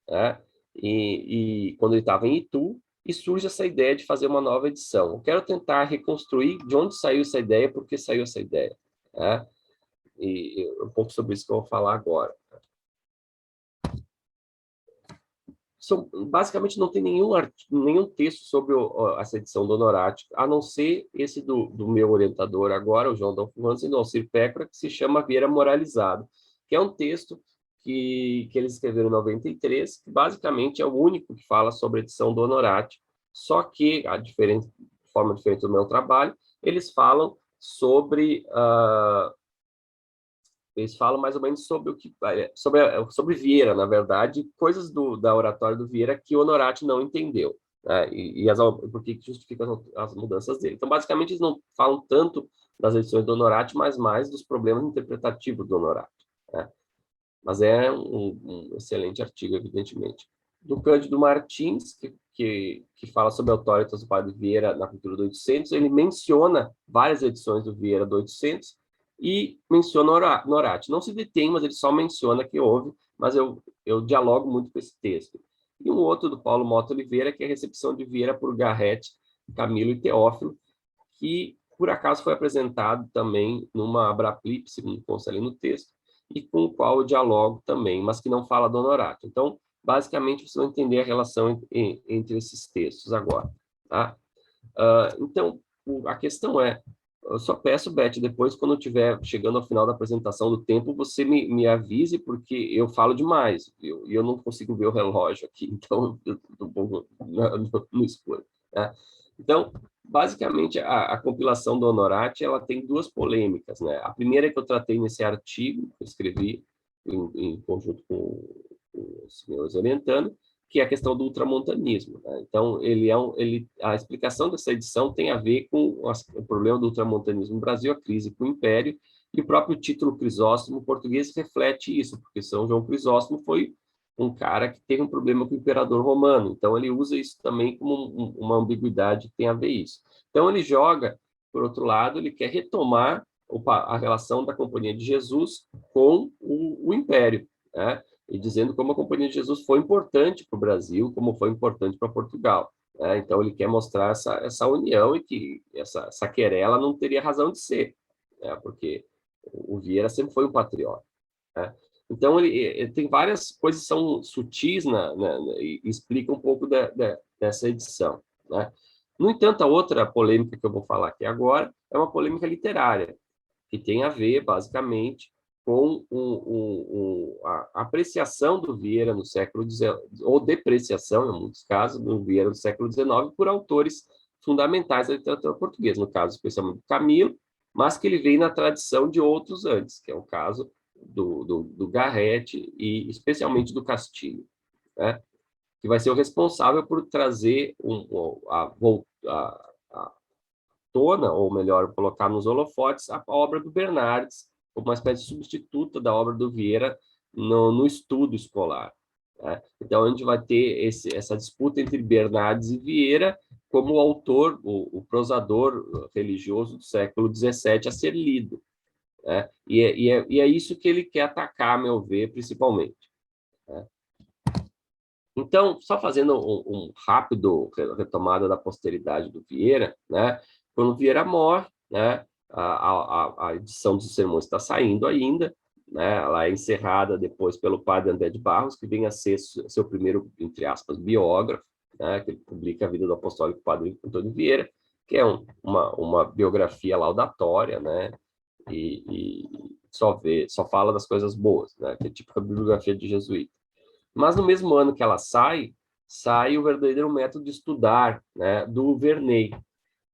né? E quando ele estava em Itu, e surge essa ideia de fazer uma nova edição. Eu quero tentar reconstruir de onde saiu essa ideia, por que saiu essa ideia, né? E um pouco sobre isso que eu vou falar agora. Basicamente, não tem nenhum texto sobre essa edição do Honorato, a não ser esse do meu orientador agora, o João Adolfo Ranz, e do Alcir Pécora, que se chama Vieira Moralizado, que é um texto que eles escreveram em 93, que basicamente é o único que fala sobre a edição do Honorato, só que, de forma diferente do meu trabalho, eles falam sobre... eles falam mais ou menos sobre sobre Vieira, na verdade, coisas da oratória do Vieira que o Honorato não entendeu, né? Por que justifica as mudanças dele. Então, basicamente, eles não falam tanto das edições do Honorato, mas mais dos problemas interpretativos do Honorato, né? Mas é um excelente artigo, evidentemente. Do Cândido Martins, que fala sobre a autoritas do padre Vieira na cultura do 800, ele menciona várias edições do Vieira do 800, e menciona Honorato. Não se detém, mas ele só menciona que houve, mas eu dialogo muito com esse texto. E um outro do Paulo Mota Oliveira, que é a recepção de Vieira por Garrett, Camilo e Teófilo, que por acaso foi apresentado também numa Abrapli, segundo consta ali no texto, e com o qual eu dialogo também, mas que não fala do Honorato. Então, basicamente, vocês vão entender a relação entre esses textos agora, tá? Então, a questão é, eu só peço, Beth, depois, quando eu estiver chegando ao final da apresentação do tempo, você me avise, porque eu falo demais, e eu não consigo ver o relógio aqui, então eu estou um pouco no escuro, né? Então, basicamente, a compilação do Honorato, ela tem duas polêmicas, né? A primeira é que eu tratei nesse artigo, que eu escrevi em conjunto com os meus orientando, que é a questão do ultramontanismo, né? Então, a explicação dessa edição tem a ver com o problema do ultramontanismo no Brasil, a crise com o Império, e o próprio título Crisóstomo português reflete isso, porque São João Crisóstomo foi um cara que teve um problema com o imperador romano, então ele usa isso também como uma ambiguidade que tem a ver isso. Então, ele joga, por outro lado, ele quer retomar a relação da Companhia de Jesus com o Império, né? E dizendo como a Companhia de Jesus foi importante para o Brasil, como foi importante para Portugal, né? Então, ele quer mostrar essa união e que essa querela não teria razão de ser, né? Porque o Vieira sempre foi um patriota, né? Então, ele tem várias coisas que são sutis e explicam um pouco dessa edição, né? No entanto, a outra polêmica que eu vou falar aqui agora é uma polêmica literária, que tem a ver, basicamente, com a apreciação do Vieira no século XIX, ou depreciação, em muitos casos, do Vieira no século XIX, por autores fundamentais da literatura portuguesa, no caso, especialmente do Camilo, mas que ele vem na tradição de outros antes, que é o caso do Garrett e especialmente do Castilho, né? Que vai ser o responsável por trazer a tona, ou melhor, colocar nos holofotes a obra do Bernardes, como uma espécie de substituta da obra do Vieira no estudo escolar. Né? Então, a gente vai ter essa disputa entre Bernardes e Vieira como o autor, o prosador religioso do século XVII a ser lido. Né? E é isso que ele quer atacar, a meu ver, principalmente. Né? Então, só fazendo um rápido retomada da posteridade do Vieira, né? Quando Vieira morre, né? A edição dos sermões está saindo ainda, né? Ela é encerrada depois pelo padre André de Barros, que vem a ser seu primeiro, entre aspas, biógrafo, né? Que ele publica a vida do apostólico padre Antônio Vieira, que é uma biografia laudatória, né? E só fala das coisas boas, né? Que é tipo a bibliografia de jesuíta. Mas no mesmo ano que ela sai o Verdadeiro Método de Estudar, né, do Verney,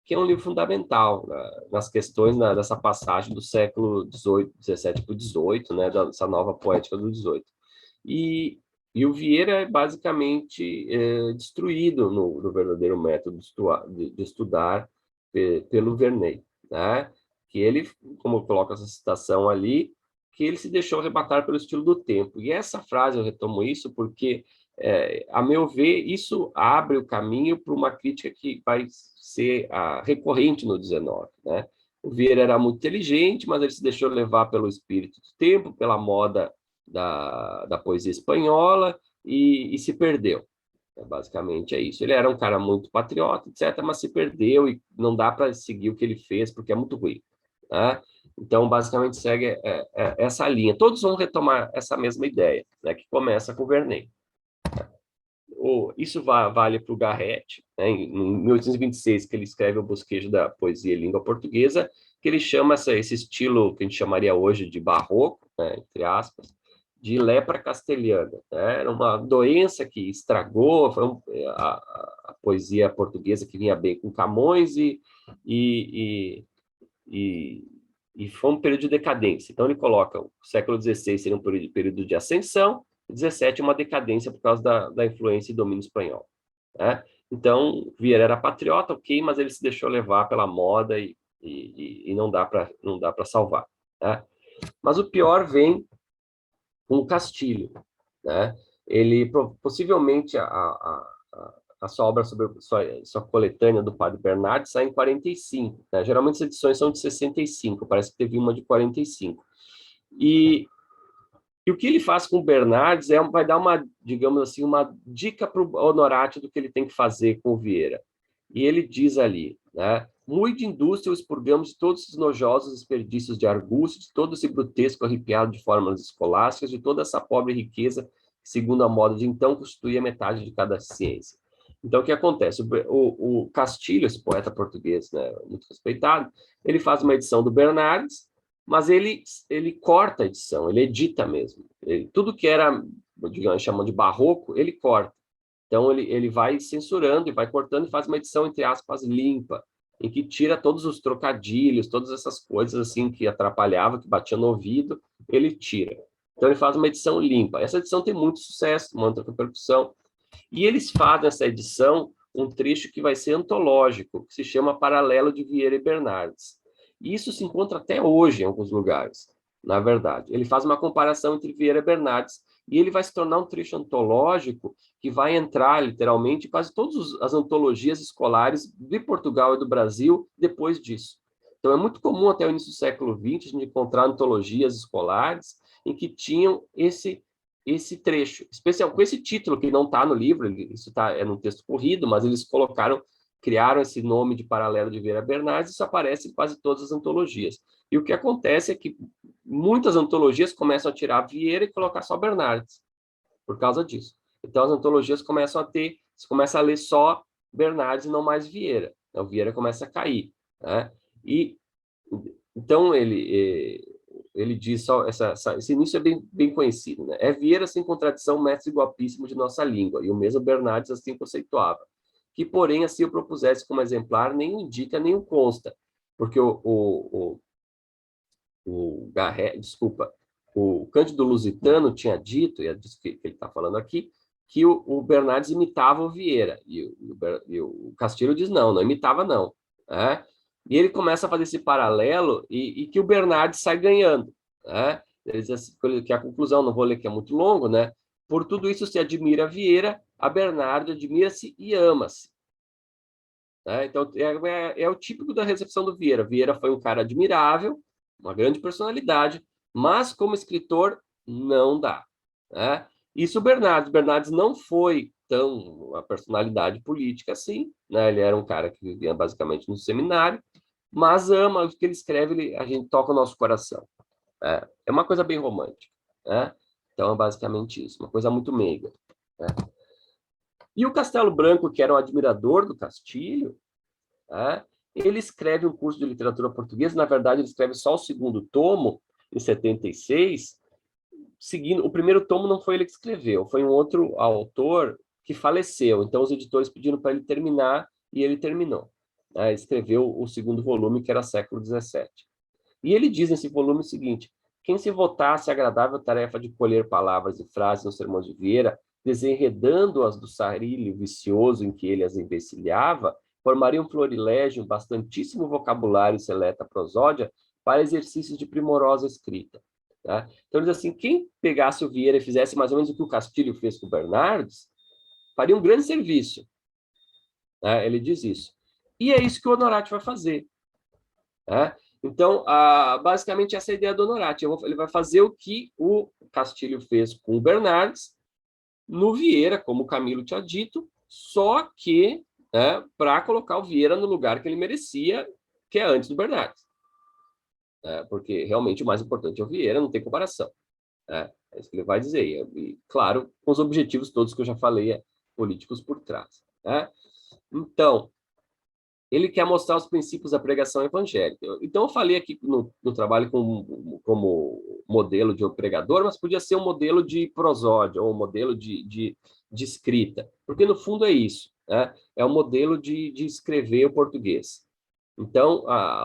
que é um livro fundamental, né, nas questões dessa passagem do século XVIII, XVII para o XVIII, né, dessa nova poética do XVIII. E o Vieira é basicamente destruído no Verdadeiro Método de Estudar pelo Verney, né, que ele, como coloca essa citação ali, que ele se deixou arrebatar pelo estilo do tempo. E essa frase, eu retomo isso porque, a meu ver, isso abre o caminho para uma crítica que vai ser recorrente no XIX. Né? O Vieira era muito inteligente, mas ele se deixou levar pelo espírito do tempo, pela moda da poesia espanhola, e se perdeu. Basicamente é isso. Ele era um cara muito patriota, etc., mas se perdeu e não dá para seguir o que ele fez, porque é muito ruim. Né? Então, basicamente, segue essa linha. Todos vão retomar essa mesma ideia, né, que começa com o Vernet. Isso vale para o Garrett, né, em 1826, que ele escreve o Bosquejo da Poesia e Língua Portuguesa, que ele chama esse estilo que a gente chamaria hoje de barroco, né, entre aspas, de lepra castelhana. Né? Era uma doença que estragou a poesia portuguesa, que vinha bem com Camões, e foi um período de decadência. Então, ele coloca o século XVI seria um período de ascensão, o XVII uma decadência por causa da influência e domínio espanhol. Né? Então, Vieira era patriota, ok, mas ele se deixou levar pela moda e não dá para salvar. Né? Mas o pior vem com o Castilho. Né? Ele, possivelmente, a sua obra sobre sua coletânea do Padre Bernardes sai em 45. Né? Geralmente as edições são de 65, parece que teve uma de 45. E o que ele faz com o Bernardes vai dar digamos assim, uma dica para o Honorati do que ele tem que fazer com o Vieira. E ele diz ali, né? Muito de indústria expurgamos de todos esses nojosos desperdícios de argúcio, de todo esse grotesco arrepiado de formas escolásticas, de toda essa pobre riqueza que, segundo a moda de então, constituía metade de cada ciência. Então, o que acontece? O Castilho, esse poeta português, né, muito respeitado, ele faz uma edição do Bernardes, mas ele corta a edição, ele edita mesmo. Tudo que era, digamos, chamam de barroco, ele corta. Então, ele vai censurando e vai cortando e faz uma edição, entre aspas, limpa, em que tira todos os trocadilhos, todas essas coisas assim que atrapalhavam, que batiam no ouvido, ele tira. Então, ele faz uma edição limpa. Essa edição tem muito sucesso, muita repercussão. E eles fazem nessa edição um trecho que vai ser antológico, que se chama Paralelo de Vieira e Bernardes. E isso se encontra até hoje em alguns lugares, na verdade. Ele faz uma comparação entre Vieira e Bernardes, e ele vai se tornar um trecho antológico que vai entrar, literalmente, em quase todas as antologias escolares de Portugal e do Brasil depois disso. Então, é muito comum, até o início do século XX, a gente encontrar antologias escolares em que tinham esse trecho, especial com esse título que não está no livro, isso é num texto corrido, mas eles criaram esse nome de Paralelo de Vieira Bernardes, isso aparece em quase todas as antologias. E o que acontece é que muitas antologias começam a tirar Vieira e colocar só Bernardes, por causa disso. Então, as antologias começam você começa a ler só Bernardes e não mais Vieira. Então, o Vieira começa a cair. Né? Então, ele diz, esse início é bem conhecido. Né? É Vieira, sem contradição, mestre igualíssimo de nossa língua, e o mesmo Bernardes assim conceituava. Que, porém, assim o propusesse como exemplar, nem o indica, nem o consta, porque o Cândido Lusitano tinha dito, e é disso que ele está falando aqui, que o Bernardes imitava o Vieira, e o Castilho diz não imitava não. Né? E ele começa a fazer esse paralelo e que o Bernardes sai ganhando, né? Ele diz assim, que a conclusão, não vou ler que é muito longo, né? Por tudo isso se admira Vieira, a Bernardo admira-se e ama-se. Né? Então, é o típico da recepção do Vieira. Vieira foi um cara admirável, uma grande personalidade, mas como escritor, não dá. Né? Isso o Bernardes não foi tão uma personalidade política assim, né? Ele era um cara que vivia basicamente no seminário, mas ama o que ele escreve, a gente toca o nosso coração. É uma coisa bem romântica. Né? Então, é basicamente isso, uma coisa muito meiga. Né? E o Castelo Branco, que era um admirador do Castilho, né? Ele escreve um curso de literatura portuguesa, na verdade, ele escreve só o segundo tomo, em 76, seguindo, o primeiro tomo não foi ele que escreveu, foi um outro autor que faleceu, então os editores pediram para ele terminar, e ele terminou. Né? Escreveu o segundo volume, que era século XVII. E ele diz nesse volume o seguinte: quem se votasse a agradável tarefa de colher palavras e frases no sermão de Vieira, desenredando-as do sarilho vicioso em que ele as embecilhava, formaria um florilégio, um bastantíssimo vocabulário e seleta prosódia para exercícios de primorosa escrita. Tá? Então, ele diz assim, quem pegasse o Vieira e fizesse mais ou menos o que o Castilho fez com o Bernardes, faria um grande serviço. Tá? Ele diz isso. E é isso que o Honorati vai fazer. Tá? Então, basicamente, essa é a ideia do Honorati. Ele vai fazer o que o Castilho fez com o Bernardes, no Vieira, como o Camilo tinha dito, só que para colocar o Vieira no lugar que ele merecia, que é antes do Bernardes. Porque realmente o mais importante é o Vieira, não tem comparação. É isso que ele vai dizer. E, claro, com os objetivos todos que eu já falei, políticos por trás. Então, ele quer mostrar os princípios da pregação evangélica. Então, eu falei aqui no trabalho como modelo de pregador, mas podia ser um modelo de prosódia, ou um modelo de escrita, porque, no fundo, é isso. É um modelo de escrever o português. Então,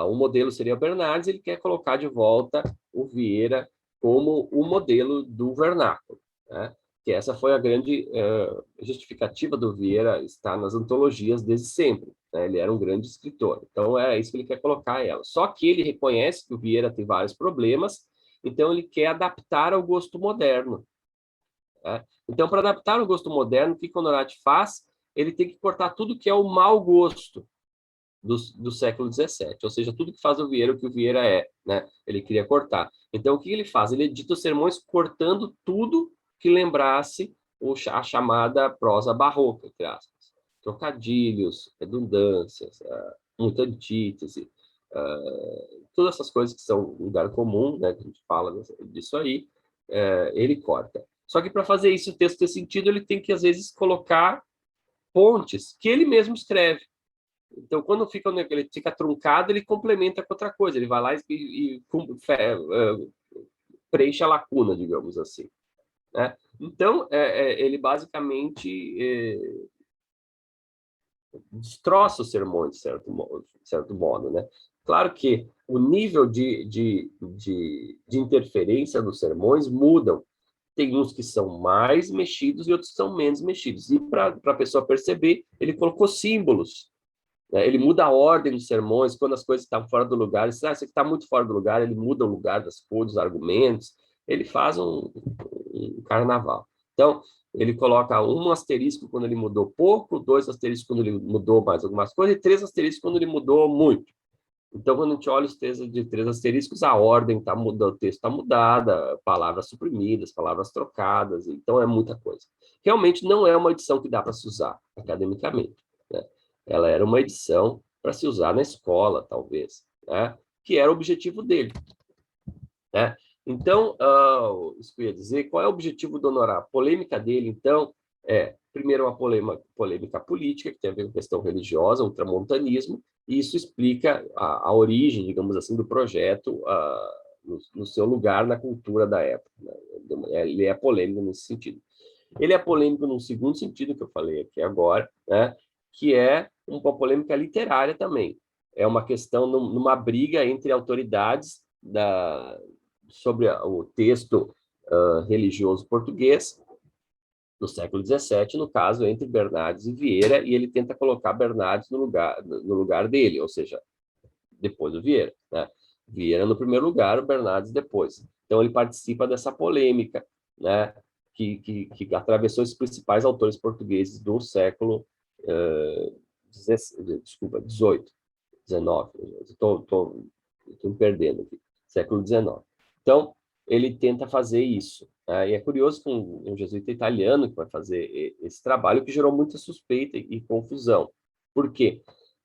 o modelo seria o Bernardes, ele quer colocar de volta o Vieira como o modelo do vernáculo. Né? Que essa foi a grande justificativa do Vieira estar nas antologias desde sempre. Né? Ele era um grande escritor. Então, é isso que ele quer colocar ela. Só que ele reconhece que o Vieira tem vários problemas, então ele quer adaptar ao gosto moderno. Né? Então, para adaptar ao gosto moderno, o que o Honorati faz? Ele tem que cortar tudo que é o mau gosto do século XVII, ou seja, tudo que faz o Vieira o que o Vieira é, né? Ele queria cortar. Então, o que ele faz? Ele edita os sermões cortando tudo que lembrasse a chamada prosa barroca, entre aspas. Trocadilhos, redundâncias, muita antítese, todas essas coisas que são lugar comum, né? Que a gente fala disso aí, ele corta. Só que para fazer isso, o texto ter sentido, ele tem que, às vezes, colocar pontes que ele mesmo escreve. Então, quando ele fica truncado, ele complementa com outra coisa. Ele vai lá e preenche a lacuna, digamos assim. Né? Então, ele basicamente destroça os sermões, de certo modo. Né? Claro que o nível de interferência dos sermões mudam. Tem uns que são mais mexidos e outros que são menos mexidos. E para a pessoa perceber, ele colocou símbolos. Ele muda a ordem dos sermões, quando as coisas estão fora do lugar. Ele diz, isso aqui está muito fora do lugar, ele muda o lugar das coisas, dos argumentos. Ele faz um carnaval. Então, ele coloca um asterisco quando ele mudou pouco, 2 asteriscos quando ele mudou mais algumas coisas, e 3 asteriscos quando ele mudou muito. Então, quando a gente olha os textos de 3 asteriscos, a ordem está mudando, o texto está mudada, palavras suprimidas, palavras trocadas, então é muita coisa. Realmente não é uma edição que dá para se usar academicamente. Né? Ela era uma edição para se usar na escola, talvez, né? Que era o objetivo dele. Né? Então, isso que eu ia dizer, qual é o objetivo do Honorá? A polêmica dele, então, primeiro, uma polêmica política, que tem a ver com questão religiosa, ultramontanismo, e isso explica a origem, digamos assim, do projeto no seu lugar na cultura da época. Né? Ele é polêmico nesse sentido. Ele é polêmico num segundo sentido, que eu falei aqui agora, né? Que é uma polêmica literária também. É uma questão numa briga entre autoridades sobre o texto religioso português no século XVII, no caso, entre Bernardes e Vieira, e ele tenta colocar Bernardes no lugar dele, ou seja, depois do Vieira, né? Vieira no primeiro lugar, o Bernardes depois. Então, ele participa dessa polêmica, né, que atravessou os principais autores portugueses do século XVIII, XIX. Estou me perdendo aqui. Século XIX. Então, ele tenta fazer isso. Né? E é curioso que um jesuíta italiano que vai fazer esse trabalho, que gerou muita suspeita e confusão. Por quê?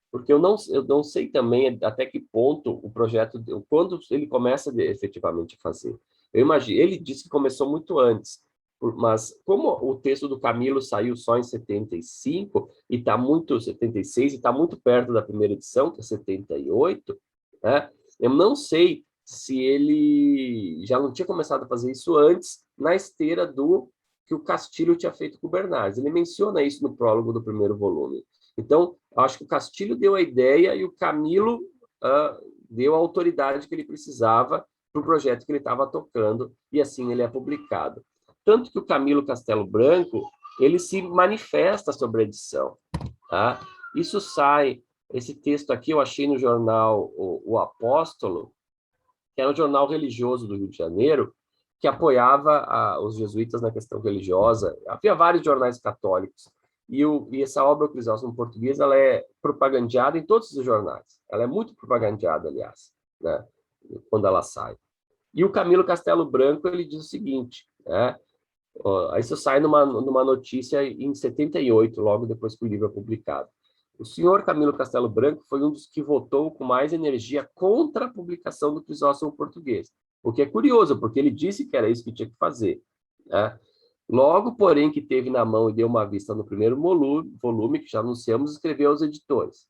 Porque eu não sei também até que ponto o projeto, quando ele começa efetivamente a fazer. Eu imagino, ele disse que começou muito antes, mas como o texto do Camilo saiu só em 75 e está muito 76 e está muito perto da primeira edição, que é 78, né? Eu não sei se ele já não tinha começado a fazer isso antes, na esteira do que o Castilho tinha feito com o Bernardes. Ele menciona isso no prólogo do primeiro volume. Então, acho que o Castilho deu a ideia e o Camilo deu a autoridade que ele precisava para o projeto que ele estava tocando, e assim ele é publicado. Tanto que o Camilo Castelo Branco, ele se manifesta sobre a edição. Tá? Isso sai, esse texto aqui eu achei no jornal O Apóstolo, que era um jornal religioso do Rio de Janeiro, que apoiava os jesuítas na questão religiosa. Havia vários jornais católicos. E essa obra, o Crisóstomo Português, ela é propagandeada em todos os jornais. Ela é muito propagandeada, aliás, né, quando ela sai. E o Camilo Castelo Branco, ele diz o seguinte, né, isso sai numa notícia em 78, logo depois que o livro é publicado. O senhor Camilo Castelo Branco foi um dos que votou com mais energia contra a publicação do Crisóstomo Português. O que é curioso, porque ele disse que era isso que tinha que fazer, né? Logo, porém, que teve na mão e deu uma vista no primeiro volume, que já anunciamos, escreveu aos editores.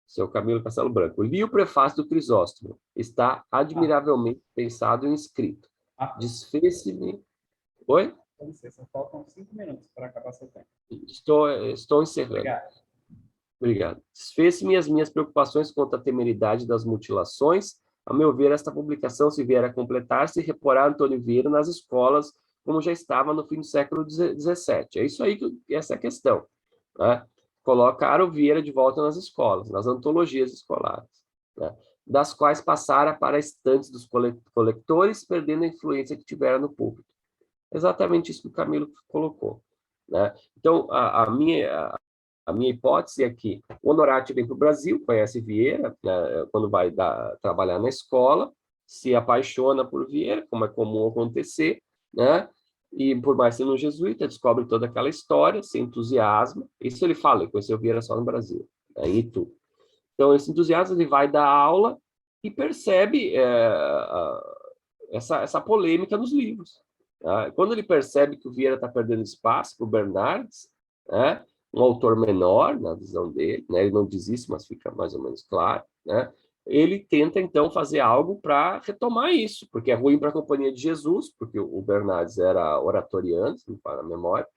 Seu Camilo Castelo Branco. Li o prefácio do Crisóstomo. Está admiravelmente pensado e escrito. Desfez-me... Oi? Com licença, faltam 5 minutos para acabar seu tempo. Estou encerrando. Obrigado. Obrigado. Desfez-me as minhas preocupações quanto à temeridade das mutilações. A meu ver, esta publicação, se vier a completar-se, reporá Antônio Vieira nas escolas, como já estava no fim do século XVII. É isso aí, essa é a questão. Né? Colocar o Vieira de volta nas escolas, nas antologias escolares, né? Das quais passara para estantes dos coletores, perdendo a influência que tiveram no público. Exatamente isso que o Camilo colocou. Né? Então, a minha hipótese é que o Honorati vem para o Brasil, conhece Vieira, né, quando vai trabalhar na escola, se apaixona por Vieira, como é comum acontecer, né? E por mais sendo um jesuíta, descobre toda aquela história, se entusiasma. Isso ele fala, ele conheceu Vieira só no Brasil, né, em Itu. Então, esse entusiasmo, ele vai dar aula e percebe essa polêmica nos livros. Tá? Quando ele percebe que o Vieira está perdendo espaço para o Bernardes, né? Um autor menor, na visão dele, né? Ele não diz isso, mas fica mais ou menos claro, né? Ele tenta, então, fazer algo para retomar isso, porque é ruim para a Companhia de Jesus, porque o Bernardes era oratoriano, se não para a memória.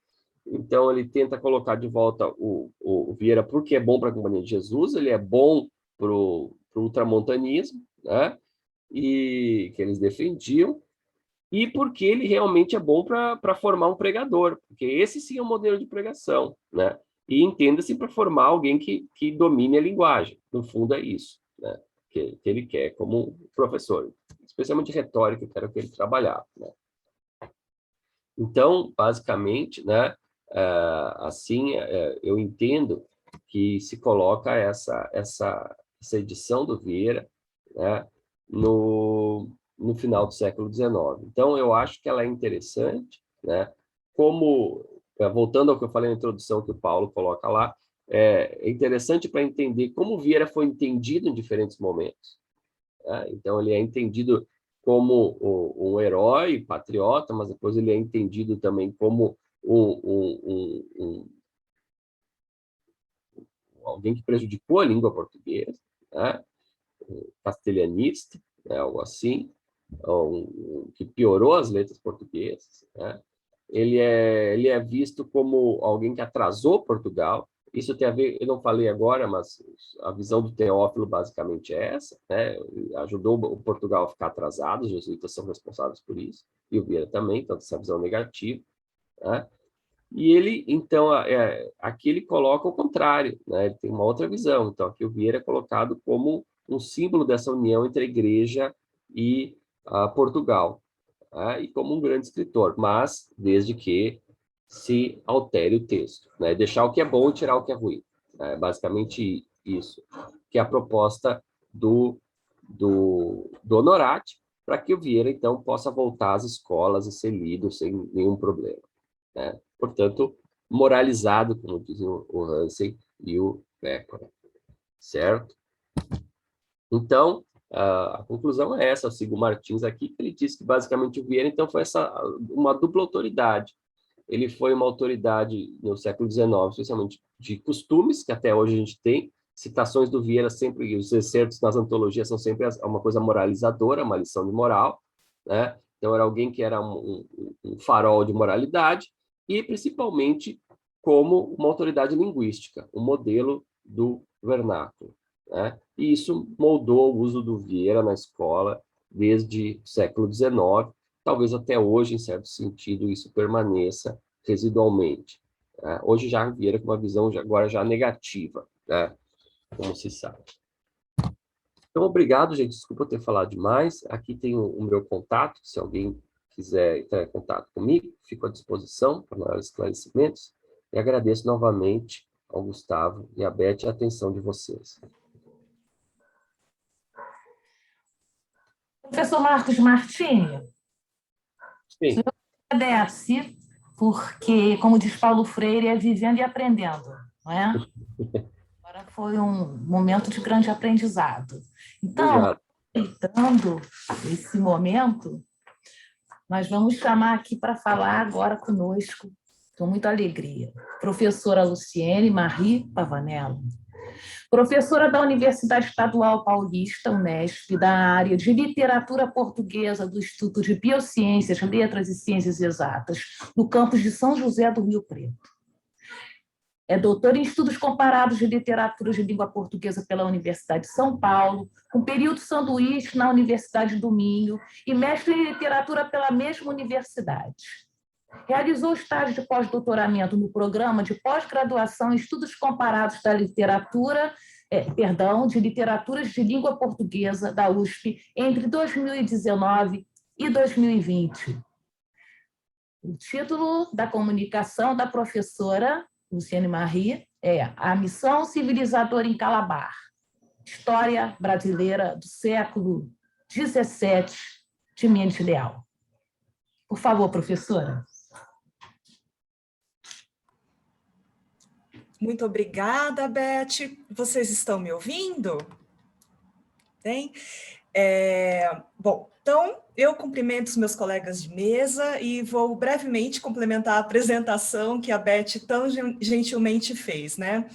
Então, ele tenta colocar de volta o Vieira, porque é bom para a Companhia de Jesus, ele é bom para o ultramontanismo, né? E que eles defendiam, e porque ele realmente é bom para formar um pregador, porque esse sim é um modelo de pregação, né? E entenda-se para formar alguém que domine a linguagem, no fundo é isso, né? Que ele quer como professor, especialmente retórica, que era o que ele trabalhava, né? Então, basicamente, né, assim, eu entendo que se coloca essa edição do Vieira, né, no final do século XIX. Então, eu acho que ela é interessante, né? Como, voltando ao que eu falei na introdução, que o Paulo coloca lá, é interessante para entender como Vieira foi entendido em diferentes momentos. Né? Então, ele é entendido como um herói, patriota, mas depois ele é entendido também como alguém que prejudicou a língua portuguesa, né? Castelhanista, né? Algo assim, que piorou as letras portuguesas, né? Ele é visto como alguém que atrasou Portugal. Isso tem a ver, eu não falei agora, mas a visão do Teófilo basicamente é essa, né? Ajudou o Portugal a ficar atrasado, os jesuítas são responsáveis por isso, e o Vieira também, então essa visão negativa, né? E ele, então, aqui ele coloca o contrário, né? Ele tem uma outra visão. Então, aqui o Vieira é colocado como um símbolo dessa união entre a igreja e Portugal, e como um grande escritor, mas desde que se altere o texto, né? Deixar o que é bom e tirar o que é ruim. Basicamente isso, que é a proposta do Honorati, para que o Vieira, então, possa voltar às escolas e ser lido sem nenhum problema, né? Portanto, moralizado, como dizem o Hansen e o Becker, certo? Então, a conclusão é essa. Eu sigo o Martins aqui, que ele diz que, basicamente, o Vieira, então, foi uma dupla autoridade. Ele foi uma autoridade no século XIX, especialmente de costumes, que até hoje a gente tem. Citações do Vieira sempre, os excertos nas antologias são sempre uma coisa moralizadora, uma lição de moral, né? Então, era alguém que era um farol de moralidade e, principalmente, como uma autoridade linguística, um modelo do vernáculo, né? E isso moldou o uso do Vieira na escola desde o século XIX. Talvez até hoje, em certo sentido, isso permaneça residualmente, né? Hoje já Vieira com uma visão agora já negativa, né? Como se sabe. Então, obrigado, gente. Desculpa eu ter falado demais. Aqui tem o meu contato. Se alguém quiser entrar em contato comigo, fico à disposição para maiores esclarecimentos. E agradeço novamente ao Gustavo e à Beth a atenção de vocês. Professor Marcos Martini, Sim. agradece, porque, como diz Paulo Freire, é vivendo e aprendendo, não é? Agora foi um momento de grande aprendizado. Então, Obrigado. aproveitando esse momento, nós vamos chamar aqui para falar agora conosco, com muita alegria, professora Luciene Marie Pavanello, professora da Universidade Estadual Paulista, Unesp, da área de Literatura Portuguesa do Instituto de Biociências, Letras e Ciências Exatas, no campus de São José do Rio Preto. É doutora em Estudos Comparados de Literatura de Língua Portuguesa pela Universidade de São Paulo, com período sanduíche na Universidade do Minho e mestre em Literatura pela mesma universidade. Realizou estágio de pós-doutoramento no programa de pós-graduação em Estudos Comparados da Literatura, de Literaturas de Língua Portuguesa da USP entre 2019 e 2020. O título da comunicação da professora Luciene Marie é A Missão Civilizadora em Calabar, História Brasileira do século XVII, de Mendes Leal. Por favor, professora. Muito obrigada, Beth. Vocês estão me ouvindo? Bem? Bom, então, eu cumprimento os meus colegas de mesa e vou brevemente complementar a apresentação que a Beth tão gentilmente fez, né?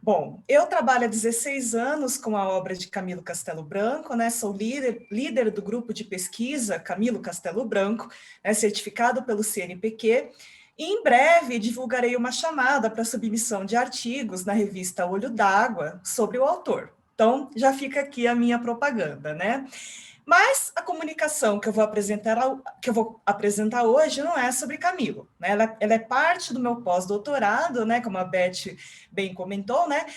Bom, eu trabalho há 16 anos com a obra de Camilo Castelo Branco, né? Sou líder do grupo de pesquisa Camilo Castelo Branco, né? Certificado pelo CNPq, e em breve divulgarei uma chamada para submissão de artigos na revista Olho d'Água sobre o autor. Então, já fica aqui a minha propaganda, né? Mas a comunicação que eu vou apresentar hoje não é sobre Camilo, né? Ela é parte do meu pós-doutorado, né? Como a Beth bem comentou, né?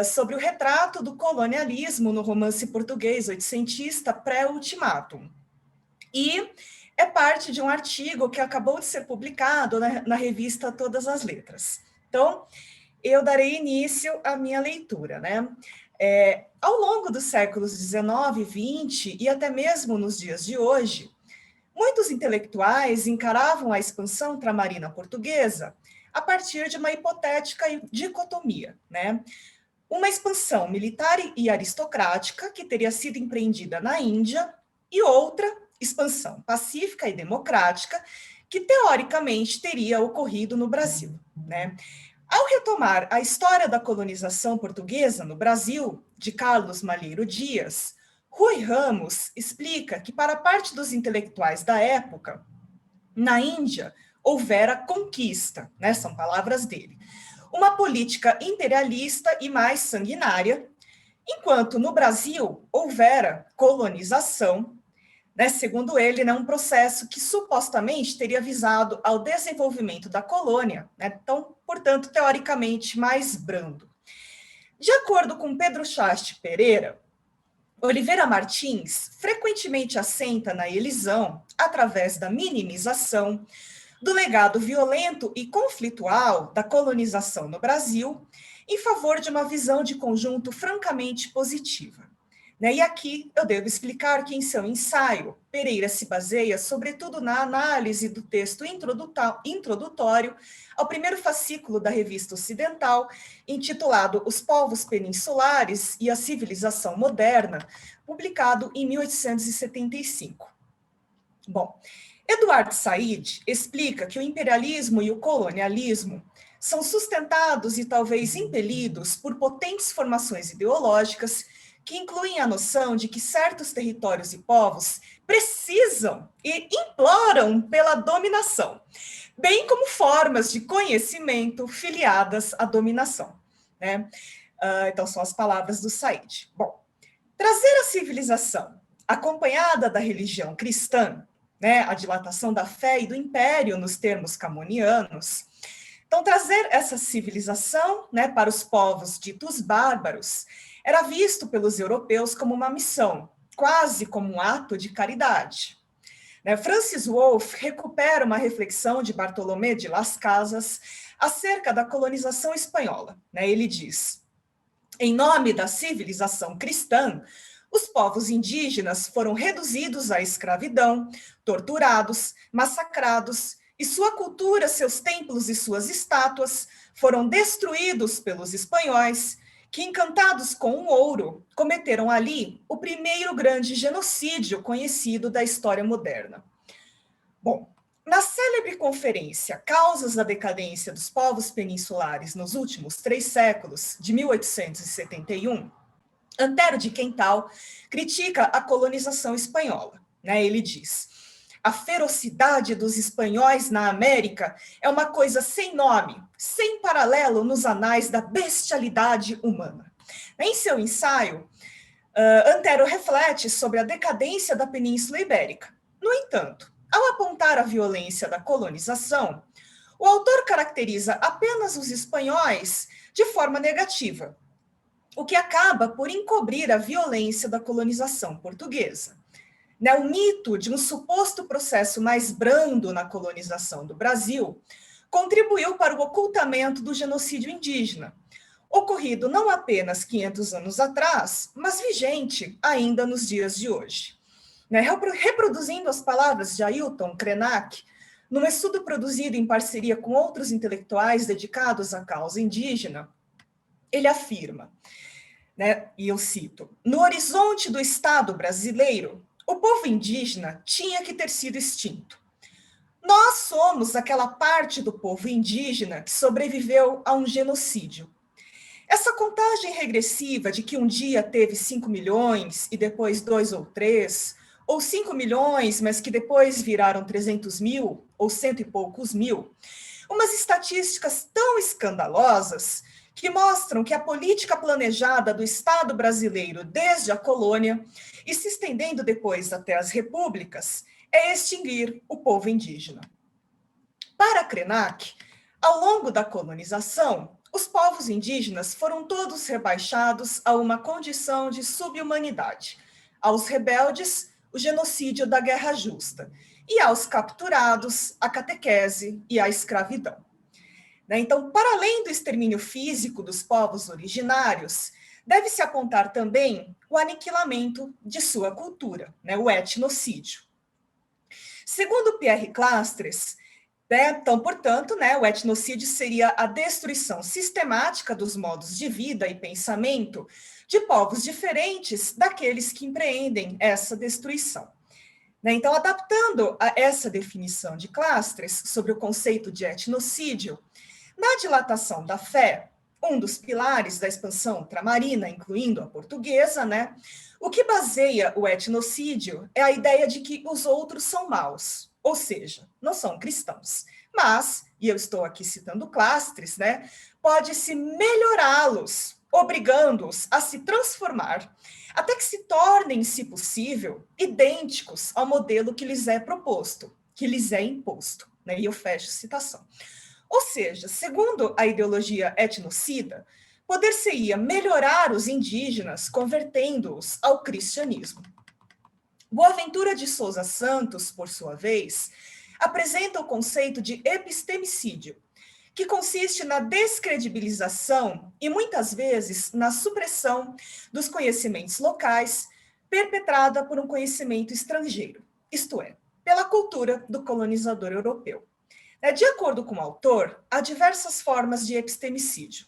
Sobre o retrato do colonialismo no romance português oitocentista pré-ultimátum. E é parte de um artigo que acabou de ser publicado na revista Todas as Letras. Então, eu darei início à minha leitura, né? Ao longo dos séculos XIX e XX, e até mesmo nos dias de hoje, muitos intelectuais encaravam a expansão ultramarina portuguesa a partir de uma hipotética dicotomia, né? Uma expansão militar e aristocrática que teria sido empreendida na Índia e outra expansão pacífica e democrática que, teoricamente, teria ocorrido no Brasil, né? Ao retomar a história da colonização portuguesa no Brasil, de Carlos Malheiro Dias, Rui Ramos explica que, para parte dos intelectuais da época, na Índia houvera conquista, né? São palavras dele, uma política imperialista e mais sanguinária, enquanto no Brasil houvera colonização, né, segundo ele, né, um processo que supostamente teria visado ao desenvolvimento da colônia, né, então, portanto, teoricamente mais brando. De acordo com Pedro Chaste Pereira, Oliveira Martins frequentemente assenta na elisão, através da minimização, do legado violento e conflitual da colonização no Brasil, em favor de uma visão de conjunto francamente positiva. E aqui eu devo explicar que em seu ensaio, Pereira se baseia sobretudo na análise do texto introdutório ao primeiro fascículo da Revista Ocidental, intitulado Os Povos Peninsulares e a Civilização Moderna, publicado em 1875. Bom, Eduard Said explica que o imperialismo e o colonialismo são sustentados e talvez impelidos por potentes formações ideológicas que incluem a noção de que certos territórios e povos precisam e imploram pela dominação, bem como formas de conhecimento filiadas à dominação. Então, são as palavras do Said. Bom, trazer a civilização acompanhada da religião cristã, a dilatação da fé e do império nos termos camonianos. Então, trazer essa civilização para os povos ditos bárbaros era visto pelos europeus como uma missão, quase como um ato de caridade. Francis Wolff recupera uma reflexão de Bartolomé de Las Casas acerca da colonização espanhola. Ele diz: em nome da civilização cristã, os povos indígenas foram reduzidos à escravidão, torturados, massacrados, e sua cultura, seus templos e suas estátuas foram destruídos pelos espanhóis, que, encantados com o ouro, cometeram ali o primeiro grande genocídio conhecido da história moderna. Bom, na célebre conferência Causas da Decadência dos Povos Peninsulares nos Últimos 3 Séculos, de 1871, Antero de Quental critica a colonização espanhola. Ele diz: a ferocidade dos espanhóis na América é uma coisa sem nome, sem paralelo nos anais da bestialidade humana. Em seu ensaio, Antero reflete sobre a decadência da Península Ibérica. No entanto, ao apontar a violência da colonização, o autor caracteriza apenas os espanhóis de forma negativa, o que acaba por encobrir a violência da colonização portuguesa. O mito de um suposto processo mais brando na colonização do Brasil contribuiu para o ocultamento do genocídio indígena, ocorrido não apenas 500 anos atrás, mas vigente ainda nos dias de hoje. Reproduzindo as palavras de Ailton Krenak, num estudo produzido em parceria com outros intelectuais dedicados à causa indígena, ele afirma, e eu cito: no horizonte do Estado brasileiro, o povo indígena tinha que ter sido extinto. Nós somos aquela parte do povo indígena que sobreviveu a um genocídio. Essa contagem regressiva de que um dia teve 5 milhões e depois 2 ou 3, ou 5 milhões, mas que depois viraram 300 mil ou 100 e poucos mil, umas estatísticas tão escandalosas que mostram que a política planejada do Estado brasileiro desde a colônia e se estendendo depois até as repúblicas é extinguir o povo indígena. Para Krenak, ao longo da colonização, os povos indígenas foram todos rebaixados a uma condição de subhumanidade. Aos rebeldes, o genocídio da Guerra Justa, e aos capturados, a catequese e a escravidão. Então, para além do extermínio físico dos povos originários, deve-se apontar também o aniquilamento de sua cultura, o etnocídio. Segundo Pierre Clastres, então, portanto, o etnocídio seria a destruição sistemática dos modos de vida e pensamento de povos diferentes daqueles que empreendem essa destruição. Então, adaptando a essa definição de Clastres sobre o conceito de etnocídio, na dilatação da fé, um dos pilares da expansão ultramarina, incluindo a portuguesa, o que baseia o etnocídio é a ideia de que os outros são maus, ou seja, não são cristãos. Mas, e eu estou aqui citando Clastres, pode-se melhorá-los, obrigando-os a se transformar, até que se tornem, se possível, idênticos ao modelo que lhes é proposto, que lhes é imposto. E eu fecho a citação. Ou seja, segundo a ideologia etnocida, poder-se-ia melhorar os indígenas, convertendo-os ao cristianismo. Boaventura de Souza Santos, por sua vez, apresenta o conceito de epistemicídio, que consiste na descredibilização e, muitas vezes, na supressão dos conhecimentos locais, perpetrada por um conhecimento estrangeiro, isto é, pela cultura do colonizador europeu. De acordo com o autor, há diversas formas de epistemicídio,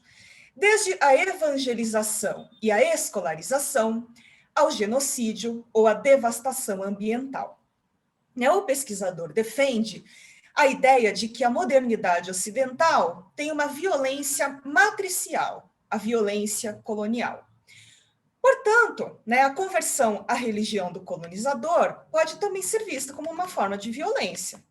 desde a evangelização e a escolarização, ao genocídio ou à devastação ambiental. O pesquisador defende a ideia de que a modernidade ocidental tem uma violência matricial, a violência colonial. Portanto, a conversão à religião do colonizador pode também ser vista como uma forma de violência.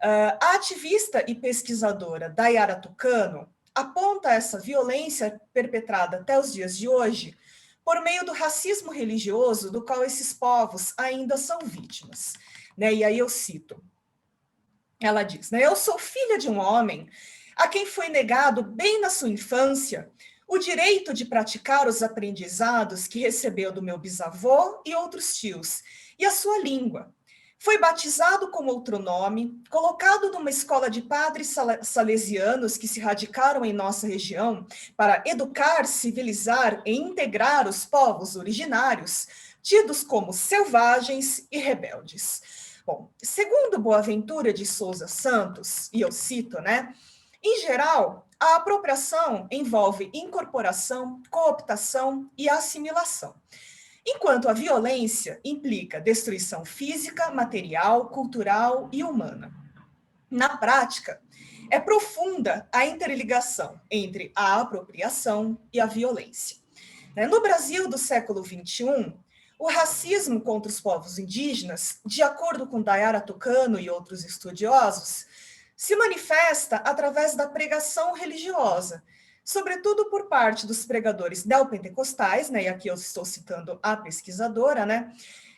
A ativista e pesquisadora Dayara Tucano aponta essa violência perpetrada até os dias de hoje por meio do racismo religioso do qual esses povos ainda são vítimas. E aí eu cito. Ela diz, eu sou filha de um homem a quem foi negado bem na sua infância o direito de praticar os aprendizados que recebeu do meu bisavô e outros tios, e a sua língua. Foi batizado com outro nome, colocado numa escola de padres salesianos que se radicaram em nossa região para educar, civilizar e integrar os povos originários, tidos como selvagens e rebeldes. Bom, segundo Boaventura de Souza Santos, e eu cito, em geral, a apropriação envolve incorporação, cooptação e assimilação, enquanto a violência implica destruição física, material, cultural e humana. Na prática, é profunda a interligação entre a apropriação e a violência. No Brasil do século XXI, o racismo contra os povos indígenas, de acordo com Dayara Tucano e outros estudiosos, se manifesta através da pregação religiosa, sobretudo por parte dos pregadores neopentecostais, e aqui eu estou citando a pesquisadora,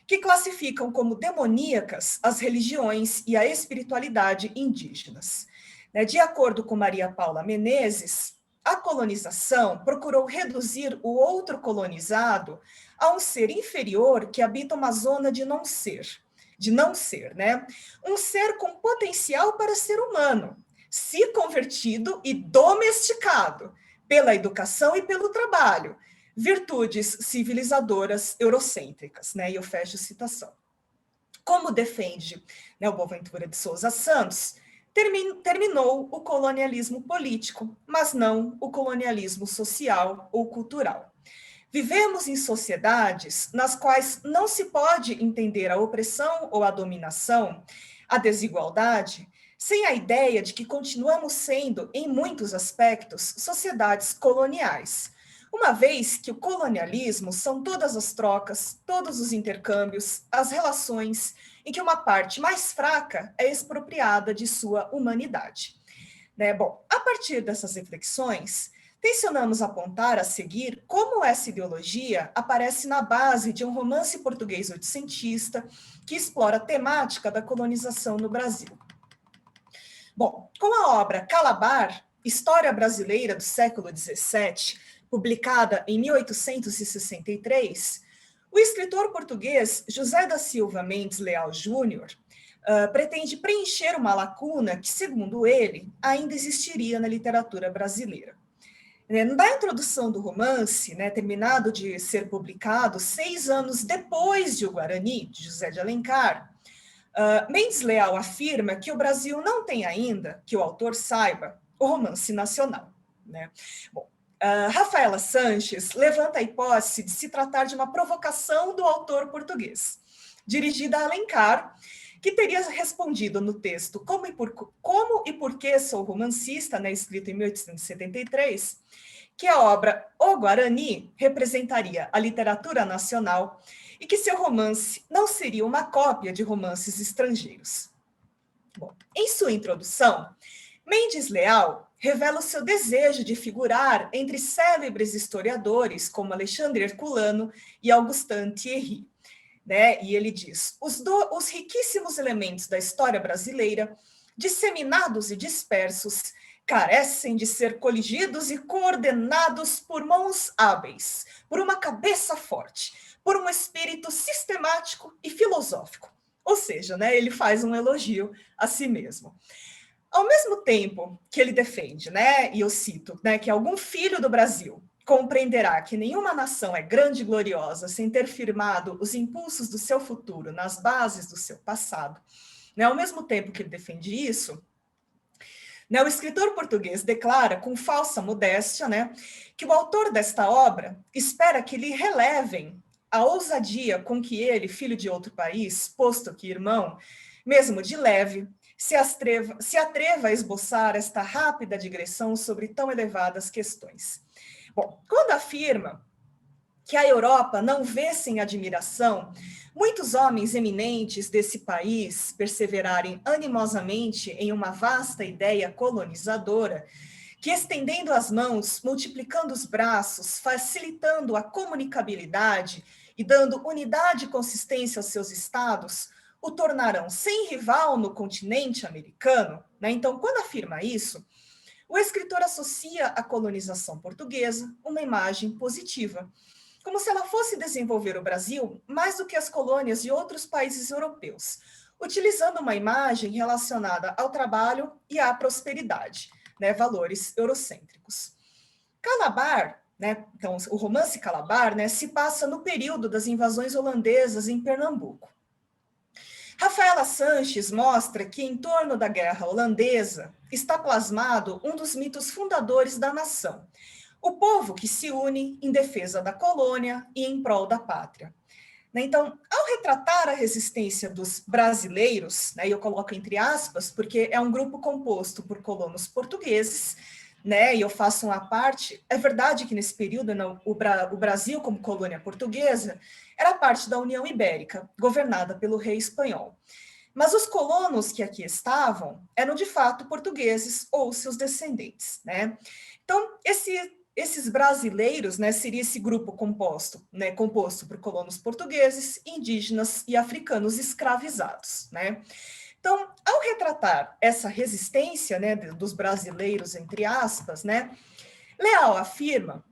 que classificam como demoníacas as religiões e a espiritualidade indígenas. De acordo com Maria Paula Menezes, a colonização procurou reduzir o outro colonizado a um ser inferior que habita uma zona de não ser, um ser com potencial para ser humano, se convertido e domesticado pela educação e pelo trabalho, virtudes civilizadoras eurocêntricas, e eu fecho a citação. Como defende o Boaventura de Souza Santos, terminou o colonialismo político, mas não o colonialismo social ou cultural. Vivemos em sociedades nas quais não se pode entender a opressão ou a dominação, a desigualdade, sem a ideia de que continuamos sendo, em muitos aspectos, sociedades coloniais, uma vez que o colonialismo são todas as trocas, todos os intercâmbios, as relações em que uma parte mais fraca é expropriada de sua humanidade. Bom, a partir dessas reflexões, tencionamos apontar a seguir como essa ideologia aparece na base de um romance português oitocentista que explora a temática da colonização no Brasil. Bom, com a obra Calabar, História Brasileira do século XVII, publicada em 1863, o escritor português José da Silva Mendes Leal Júnior pretende preencher uma lacuna que, segundo ele, ainda existiria na literatura brasileira. Na introdução do romance, terminado de ser publicado 6 anos depois de O Guarani, de José de Alencar, Mendes Leal afirma que o Brasil não tem ainda, que o autor saiba, o romance nacional. Bom, Rafaela Sanches levanta a hipótese de se tratar de uma provocação do autor português, dirigida a Alencar, que teria respondido no texto Como e por que sou romancista, escrito em 1873, que a obra O Guarani representaria a literatura nacional e que seu romance não seria uma cópia de romances estrangeiros. Bom, em sua introdução, Mendes Leal revela o seu desejo de figurar entre célebres historiadores como Alexandre Herculano e Augustin Thierry. E ele diz, os riquíssimos elementos da história brasileira, disseminados e dispersos, carecem de ser coligidos e coordenados por mãos hábeis, por uma cabeça forte, por um espírito sistemático e filosófico. Ou seja, né, ele faz um elogio a si mesmo. Ao mesmo tempo que ele defende, né, e eu cito, né, que algum filho do Brasil compreenderá que nenhuma nação é grande e gloriosa sem ter firmado os impulsos do seu futuro nas bases do seu passado, né, ao mesmo tempo que ele defende isso, né, o escritor português declara, com falsa modéstia, né, que o autor desta obra espera que lhe relevem a ousadia com que ele, filho de outro país, posto que irmão, mesmo de leve, se atreva a esboçar esta rápida digressão sobre tão elevadas questões. Bom, quando afirma que a Europa não vê sem admiração muitos homens eminentes desse país perseverarem animosamente em uma vasta ideia colonizadora, que estendendo as mãos, multiplicando os braços, facilitando a comunicabilidade e dando unidade e consistência aos seus estados, o tornarão sem rival no continente americano, né? Então, quando afirma isso, o escritor associa à colonização portuguesa uma imagem positiva, como se ela fosse desenvolver o Brasil mais do que as colônias de outros países europeus, utilizando uma imagem relacionada ao trabalho e à prosperidade, né? Valores eurocêntricos. Calabar, né? Então, o romance Calabar, né, se passa no período das invasões holandesas em Pernambuco. Rafaela Sanches mostra que, em torno da guerra holandesa, está plasmado um dos mitos fundadores da nação, o povo que se une em defesa da colônia e em prol da pátria. Então, ao retratar a resistência dos brasileiros, né, e eu coloco entre aspas, porque é um grupo composto por colonos portugueses, né, e eu faço uma parte, é verdade que nesse período não, o Brasil, como colônia portuguesa, era parte da União Ibérica, governada pelo rei espanhol. Mas os colonos que aqui estavam eram, de fato, portugueses ou seus descendentes, né? Então, esses brasileiros, né, seria esse grupo composto por colonos portugueses, indígenas e africanos escravizados, né? Então, ao retratar essa resistência, né, dos brasileiros, entre aspas, né, Leal afirma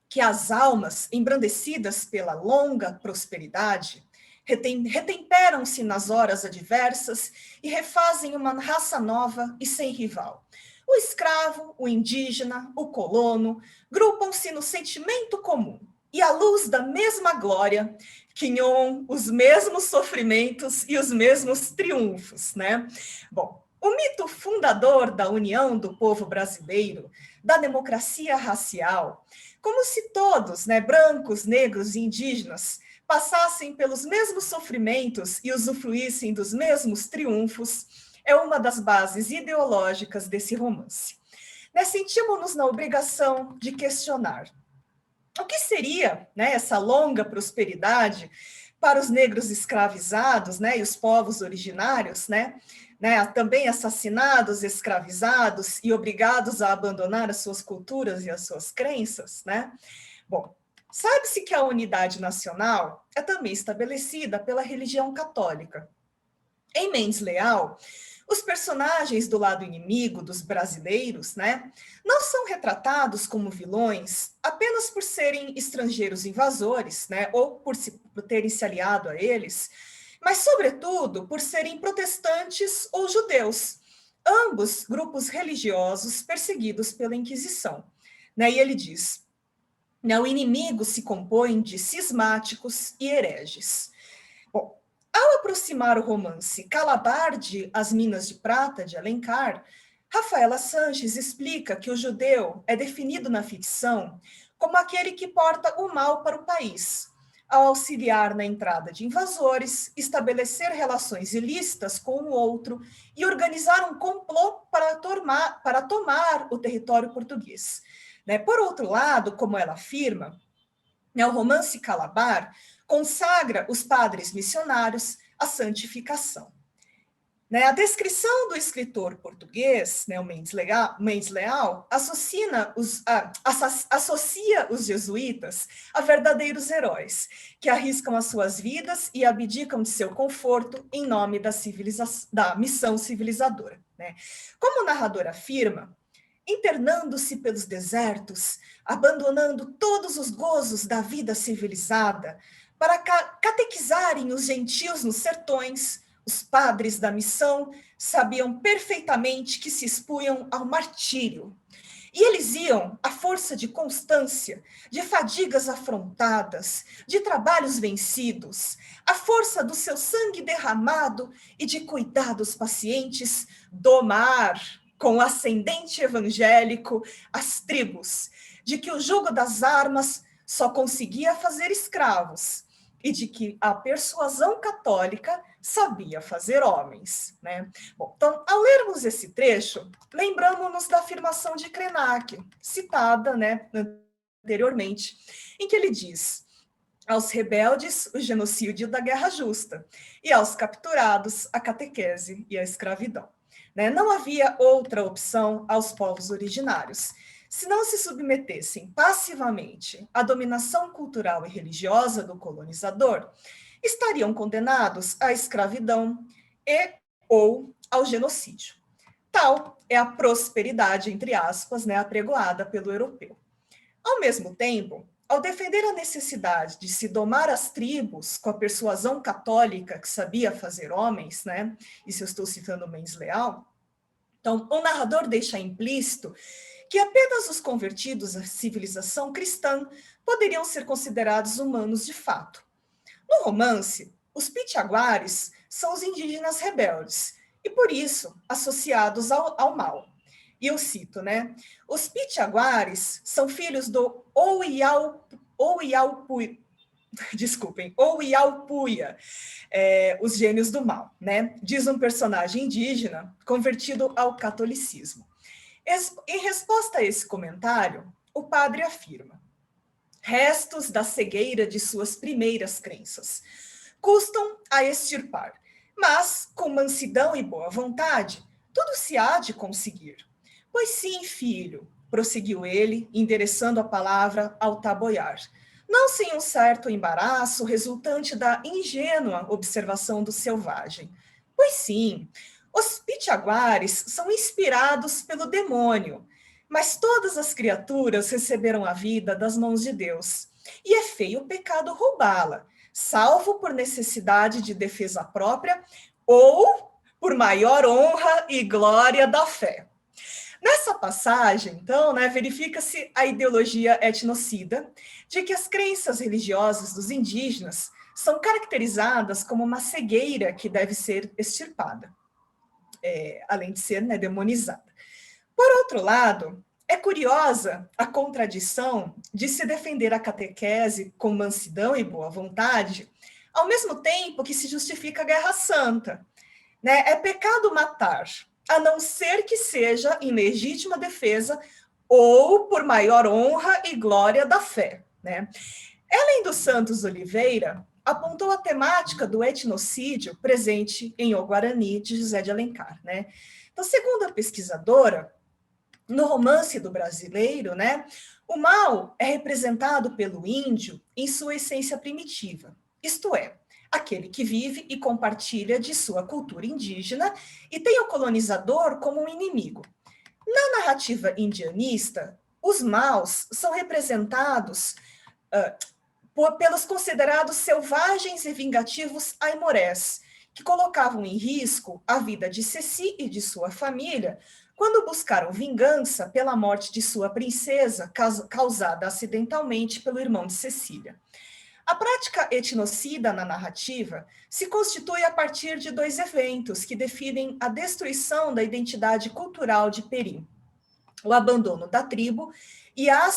que as almas, embrandecidas pela longa prosperidade, retemperam-se nas horas adversas e refazem uma raça nova e sem rival. O escravo, o indígena, o colono, grupam-se no sentimento comum e, à luz da mesma glória, quinham os mesmos sofrimentos e os mesmos triunfos, né? Bom, o mito fundador da união do povo brasileiro, da democracia racial, como se todos, né, brancos, negros e indígenas, passassem pelos mesmos sofrimentos e usufruíssem dos mesmos triunfos, é uma das bases ideológicas desse romance. Né, sentimos-nos na obrigação de questionar o que seria, né, essa longa prosperidade para os negros escravizados, né, e os povos originários, né, também assassinados, escravizados e obrigados a abandonar as suas culturas e as suas crenças, né? Bom, sabe-se que a unidade nacional é também estabelecida pela religião católica. Em Mendes Leal, os personagens do lado inimigo dos brasileiros, né, não são retratados como vilões apenas por serem estrangeiros invasores, né, ou por terem se aliado a eles, mas, sobretudo, por serem protestantes ou judeus, ambos grupos religiosos perseguidos pela Inquisição. Né, e ele diz, né, o inimigo se compõe de cismáticos e hereges. Bom, ao aproximar o romance Calabar de As Minas de Prata, de Alencar, Rafaela Sanches explica que o judeu é definido na ficção como aquele que porta o mal para o país, ao auxiliar na entrada de invasores, estabelecer relações ilícitas com o outro e organizar um complô para tomar o território português. Né? Por outro lado, como ela afirma, né, o romance Calabar consagra os padres missionários à santificação. Né, a descrição do escritor português, né, o Mendes Leal, associa os jesuítas a verdadeiros heróis, que arriscam as suas vidas e abdicam de seu conforto em nome da missão civilizadora. Né? Como o narrador afirma, internando-se pelos desertos, abandonando todos os gozos da vida civilizada, para catequizarem os gentios nos sertões, os padres da missão sabiam perfeitamente que se expunham ao martírio. E eles iam à força de constância, de fadigas afrontadas, de trabalhos vencidos, à força do seu sangue derramado e de cuidados pacientes, domar com ascendente evangélico as tribos, de que o jugo das armas só conseguia fazer escravos e de que a persuasão católica sabia fazer homens, né? Bom, então, ao lermos esse trecho, lembramos-nos da afirmação de Krenak, citada, né, anteriormente, em que ele diz: aos rebeldes, o genocídio da guerra justa, e aos capturados, a catequese e a escravidão. Né? Não havia outra opção aos povos originários. Se não se submetessem passivamente à dominação cultural e religiosa do colonizador, estariam condenados à escravidão e ou ao genocídio. Tal é a prosperidade, entre aspas, né, apregoada pelo europeu. Ao mesmo tempo, ao defender a necessidade de se domar as tribos com a persuasão católica que sabia fazer homens, né, isso eu estou citando Mendes Leal, então o narrador deixa implícito que apenas os convertidos à civilização cristã poderiam ser considerados humanos de fato. No romance, os Pitiaguares são os indígenas rebeldes, e por isso associados ao mal. E eu cito, né? Os Pitiaguares são filhos do Ouialpuia, os gênios do mal, né? Diz um personagem indígena convertido ao catolicismo. Em resposta a esse comentário, o padre afirma: restos da cegueira de suas primeiras crenças custam a extirpar, mas com mansidão e boa vontade, tudo se há de conseguir. Pois sim, filho, prosseguiu ele, endereçando a palavra ao taboiar, não sem um certo embaraço resultante da ingênua observação do selvagem. Pois sim, os Pitiaguares são inspirados pelo demônio, mas todas as criaturas receberam a vida das mãos de Deus, e é feio o pecado roubá-la, salvo por necessidade de defesa própria ou por maior honra e glória da fé. Nessa passagem, então, né, verifica-se a ideologia etnocida de que as crenças religiosas dos indígenas são caracterizadas como uma cegueira que deve ser extirpada, além de ser, né, demonizada. Por outro lado, é curiosa a contradição de se defender a catequese com mansidão e boa vontade, ao mesmo tempo que se justifica a guerra santa. Né? É pecado matar, a não ser que seja em legítima defesa ou por maior honra e glória da fé. Né? Helen dos Santos Oliveira apontou a temática do etnocídio presente em O Guarani, de José de Alencar. Né? Então, segundo a pesquisadora, no romance do brasileiro, né, o mal é representado pelo índio em sua essência primitiva, isto é, aquele que vive e compartilha de sua cultura indígena e tem o colonizador como um inimigo. Na narrativa indianista, os maus são representados pelos considerados selvagens e vingativos aimorés, que colocavam em risco a vida de Ceci e de sua família quando buscaram vingança pela morte de sua princesa, causada acidentalmente pelo irmão de Cecília. A prática etnocida na narrativa se constitui a partir de dois eventos que definem a destruição da identidade cultural de Peri: o abandono da tribo e a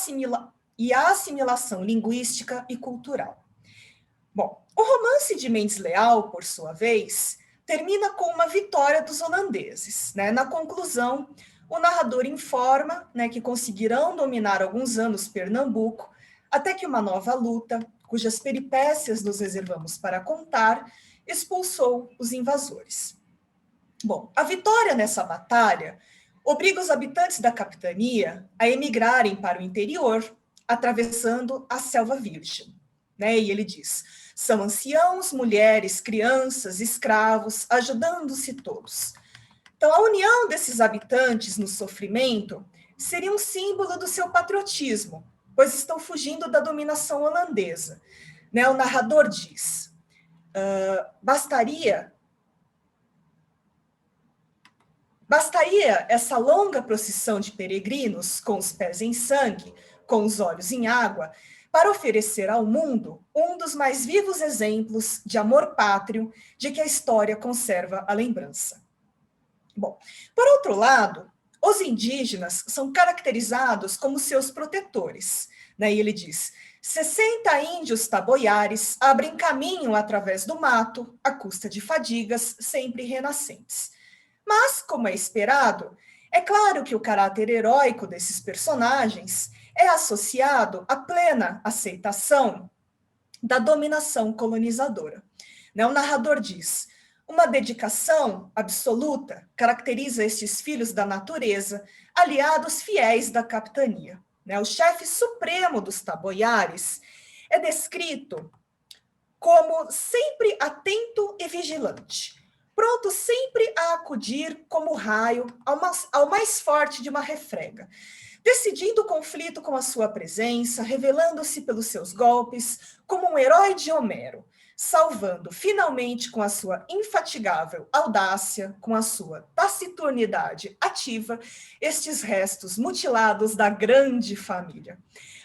assimilação linguística e cultural. Bom, o romance de Mendes Leal, por sua vez, termina com uma vitória dos holandeses. Né? Na conclusão, o narrador informa, né, que conseguirão dominar alguns anos Pernambuco, até que uma nova luta, cujas peripécias nos reservamos para contar, expulsou os invasores. Bom, a vitória nessa batalha obriga os habitantes da capitania a emigrarem para o interior, atravessando a selva virgem. Né? E ele diz: são anciãos, mulheres, crianças, escravos, ajudando-se todos. Então, a união desses habitantes no sofrimento seria um símbolo do seu patriotismo, pois estão fugindo da dominação holandesa. Né? O narrador diz, bastaria essa longa procissão de peregrinos, com os pés em sangue, com os olhos em água, para oferecer ao mundo um dos mais vivos exemplos de amor pátrio de que a história conserva a lembrança. Bom, por outro lado, os indígenas são caracterizados como seus protetores. Né? E ele diz, 60 índios taboiares abrem caminho através do mato, à custa de fadigas sempre renascentes. Mas, como é esperado, é claro que o caráter heróico desses personagens é associado à plena aceitação da dominação colonizadora. O narrador diz, uma dedicação absoluta caracteriza estes filhos da natureza, aliados fiéis da capitania. O chefe supremo dos taboiares é descrito como sempre atento e vigilante, pronto sempre a acudir como raio ao mais forte de uma refrega, decidindo o conflito com a sua presença, revelando-se pelos seus golpes como um herói de Homero, salvando finalmente com a sua infatigável audácia, com a sua taciturnidade ativa, estes restos mutilados da grande família.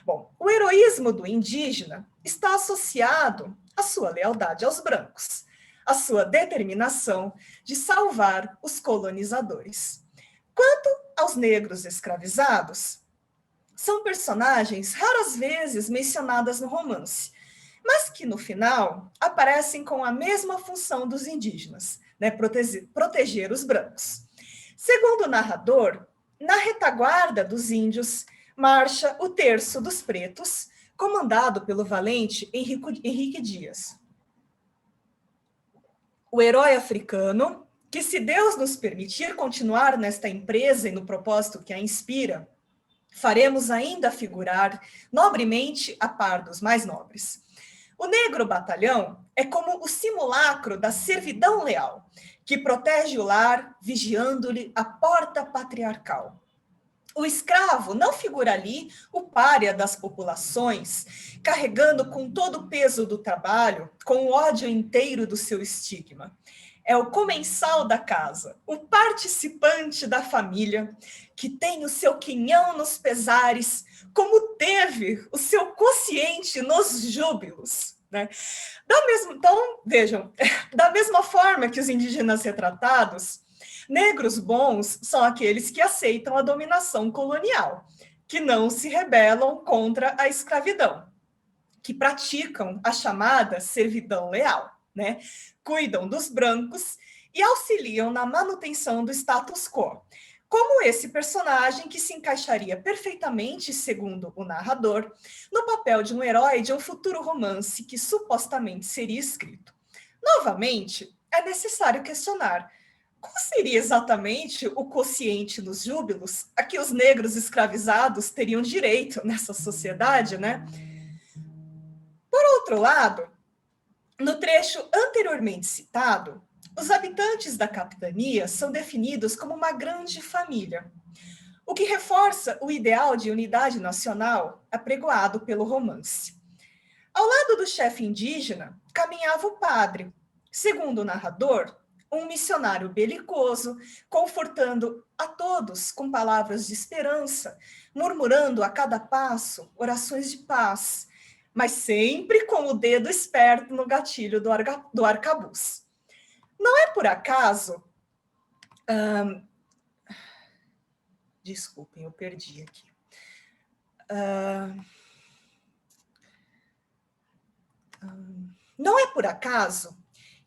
Bom, o heroísmo do indígena está associado à sua lealdade aos brancos, à sua determinação de salvar os colonizadores. Quanto aos negros escravizados, são personagens raras vezes mencionadas no romance, mas que, no final, aparecem com a mesma função dos indígenas, né, proteger os brancos. Segundo o narrador, na retaguarda dos índios marcha o terço dos pretos, comandado pelo valente Henrique Dias. O herói africano, que, se Deus nos permitir continuar nesta empresa e no propósito que a inspira, faremos ainda figurar nobremente a par dos mais nobres. O negro batalhão é como o simulacro da servidão leal, que protege o lar, vigiando-lhe a porta patriarcal. O escravo não figura ali o pária das populações, carregando com todo o peso do trabalho, com o ódio inteiro do seu estigma. É o comensal da casa, o participante da família, que tem o seu quinhão nos pesares, como teve o seu quociente nos júbilos. Né? Então, vejam, da mesma forma que os indígenas retratados, negros bons são aqueles que aceitam a dominação colonial, que não se rebelam contra a escravidão, que praticam a chamada servidão leal, né? Cuidam dos brancos e auxiliam na manutenção do status quo, como esse personagem que se encaixaria perfeitamente, segundo o narrador, no papel de um herói de um futuro romance que supostamente seria escrito. Novamente, é necessário questionar qual seria exatamente o quociente dos júbilos a que os negros escravizados teriam direito nessa sociedade, né? Por outro lado, no trecho anteriormente citado, os habitantes da capitania são definidos como uma grande família, o que reforça o ideal de unidade nacional apregoado pelo romance. Ao lado do chefe indígena, caminhava o padre, segundo o narrador, um missionário belicoso, confortando a todos com palavras de esperança, murmurando a cada passo orações de paz, mas sempre com o dedo esperto no gatilho do arcabuz. Não é por acaso... Desculpem, eu perdi aqui. Não é por acaso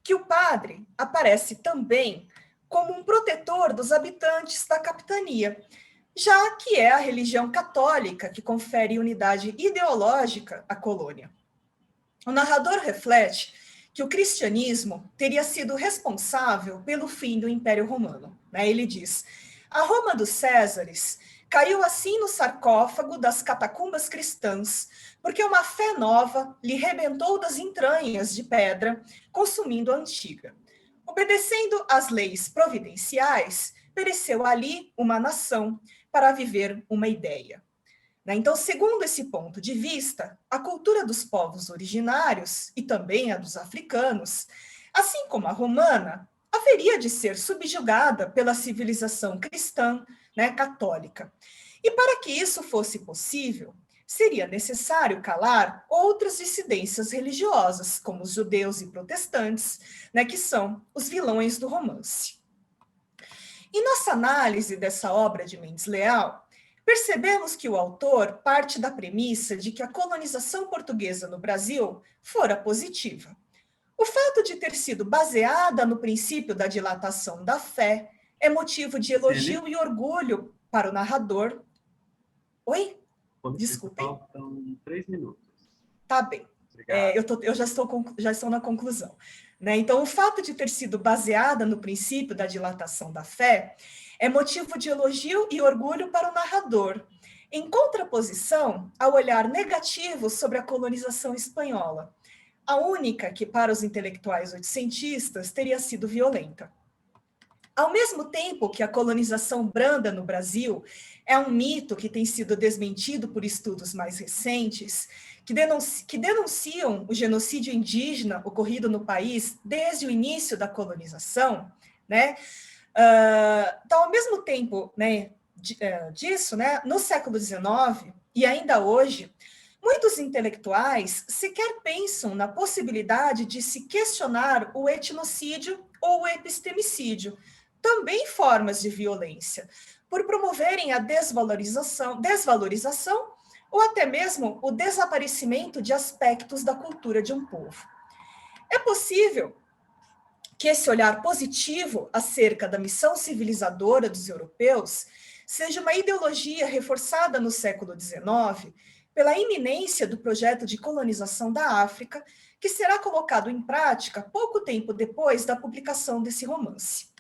que o padre aparece também como um protetor dos habitantes da capitania, já que é a religião católica que confere unidade ideológica à colônia. O narrador reflete que o cristianismo teria sido responsável pelo fim do Império Romano. Ele diz, a Roma dos Césares caiu assim no sarcófago das catacumbas cristãs, porque uma fé nova lhe rebentou das entranhas de pedra, consumindo a antiga. Obedecendo às leis providenciais, pereceu ali uma nação, para viver uma ideia. Então, segundo esse ponto de vista, a cultura dos povos originários, e também a dos africanos, assim como a romana, haveria de ser subjugada pela civilização cristã, católica. E para que isso fosse possível, seria necessário calar outras dissidências religiosas, como os judeus e protestantes, que são os vilões do romance. Em nossa análise dessa obra de Mendes Leal, percebemos que o autor parte da premissa de que a colonização portuguesa no Brasil fora positiva. O fato de ter sido baseada no princípio da dilatação da fé é motivo de elogio e orgulho para o narrador. Oi? Desculpem. Faltam 3 minutos. Tá bem. Eu já estou na conclusão. Então, o fato de ter sido baseada no princípio da dilatação da fé é motivo de elogio e orgulho para o narrador, em contraposição ao olhar negativo sobre a colonização espanhola, a única que, para os intelectuais oitocentistas, teria sido violenta. Ao mesmo tempo que a colonização branda no Brasil é um mito que tem sido desmentido por estudos mais recentes, que denunciam o genocídio indígena ocorrido no país desde o início da colonização, então, ao mesmo tempo disso, no século XIX e ainda hoje, muitos intelectuais sequer pensam na possibilidade de se questionar o etnocídio ou o epistemicídio, também formas de violência, por promoverem a desvalorização ou até mesmo o desaparecimento de aspectos da cultura de um povo. É possível que esse olhar positivo acerca da missão civilizadora dos europeus seja uma ideologia reforçada no século XIX pela iminência do projeto de colonização da África, que será colocado em prática pouco tempo depois da publicação desse romance.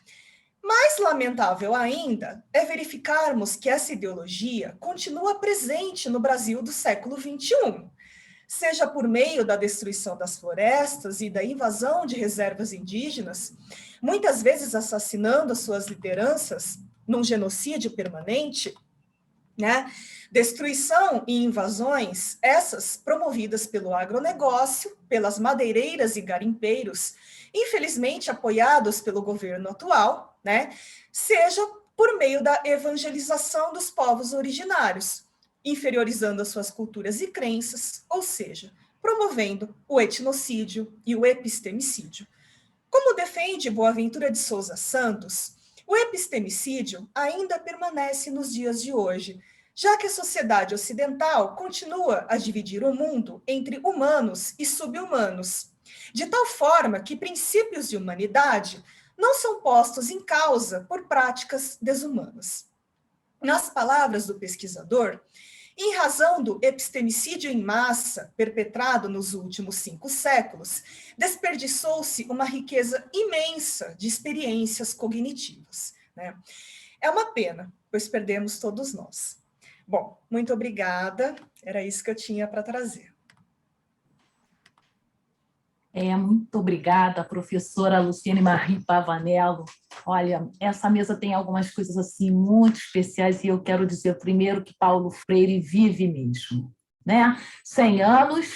Mais lamentável ainda é verificarmos que essa ideologia continua presente no Brasil do século XXI, seja por meio da destruição das florestas e da invasão de reservas indígenas, muitas vezes assassinando as suas lideranças num genocídio permanente, destruição e invasões, essas promovidas pelo agronegócio, pelas madeireiras e garimpeiros, infelizmente apoiados pelo governo atual, seja por meio da evangelização dos povos originários, inferiorizando as suas culturas e crenças, ou seja, promovendo o etnocídio e o epistemicídio. Como defende Boaventura de Souza Santos, o epistemicídio ainda permanece nos dias de hoje, já que a sociedade ocidental continua a dividir o mundo entre humanos e sub-humanos, de tal forma que princípios de humanidade não são postos em causa por práticas desumanas. Nas palavras do pesquisador, em razão do epistemicídio em massa perpetrado nos últimos 5 séculos, desperdiçou-se uma riqueza imensa de experiências cognitivas. É uma pena, pois perdemos todos nós. Bom, muito obrigada, era isso que eu tinha para trazer. Muito obrigada, professora Luciane Marie Pavanello. Olha, essa mesa tem algumas coisas assim muito especiais e eu quero dizer primeiro que Paulo Freire vive mesmo, 100 anos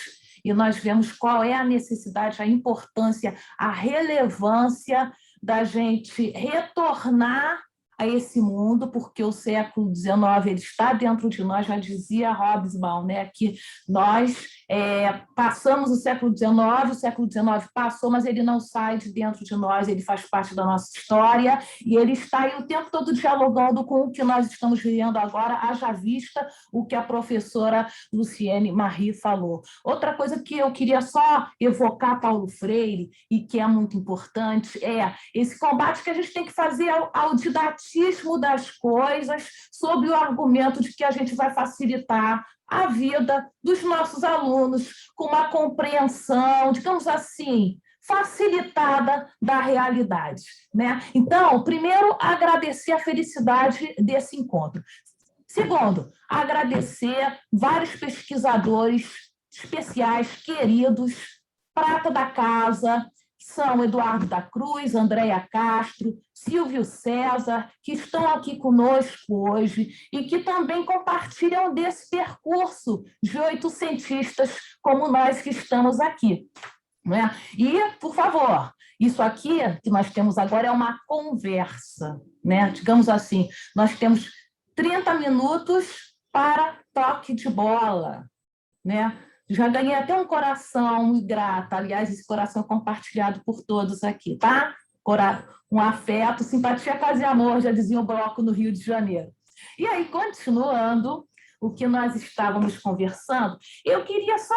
e nós vemos qual é a necessidade, a importância, a relevância da gente retornar a esse mundo, porque o século XIX ele está dentro de nós, já dizia Hobsbawm, que nós passamos o século XIX passou, mas ele não sai de dentro de nós, ele faz parte da nossa história, e ele está aí o tempo todo dialogando com o que nós estamos vivendo agora, haja vista o que a professora Luciane Marie falou. Outra coisa que eu queria só evocar Paulo Freire, e que é muito importante, é esse combate que a gente tem que fazer ao didatismo das coisas, sob o argumento de que a gente vai facilitar a vida dos nossos alunos com uma compreensão, digamos assim, facilitada da realidade. Então, primeiro, agradecer a felicidade desse encontro. Segundo, agradecer vários pesquisadores especiais, queridos, prata da casa, são Eduardo da Cruz, Andréia Castro, Silvio César, que estão aqui conosco hoje e que também compartilham desse percurso de oitocentistas como nós que estamos aqui. Né? E, por favor, isso aqui que nós temos agora é uma conversa, né? Digamos assim, nós temos 30 minutos para toque de bola, né? Já ganhei até um coração grata, aliás, esse coração é compartilhado por todos aqui, tá? Um afeto, simpatia, casa e amor, já dizia o bloco no Rio de Janeiro. E aí, continuando o que nós estávamos conversando, eu queria só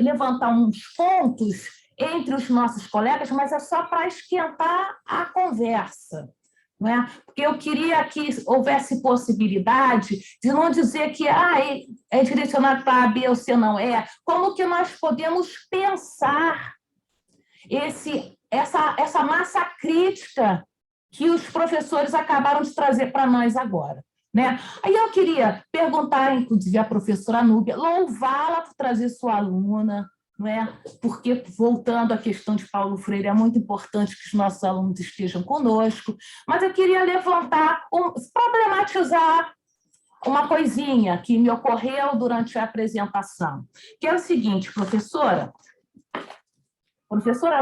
levantar uns pontos entre os nossos colegas, mas é só para esquentar a conversa. Não é? Porque eu queria que houvesse possibilidade de não dizer que é direcionado para A, B ou C, não é. Como que nós podemos pensar essa massa crítica que os professores acabaram de trazer para nós agora. Né? Aí eu queria perguntar, inclusive, à professora Núbia, louvá-la por trazer sua aluna, não é? Porque, voltando à questão de Paulo Freire, é muito importante que os nossos alunos estejam conosco, mas eu queria problematizar uma coisinha que me ocorreu durante a apresentação, que é o seguinte, professora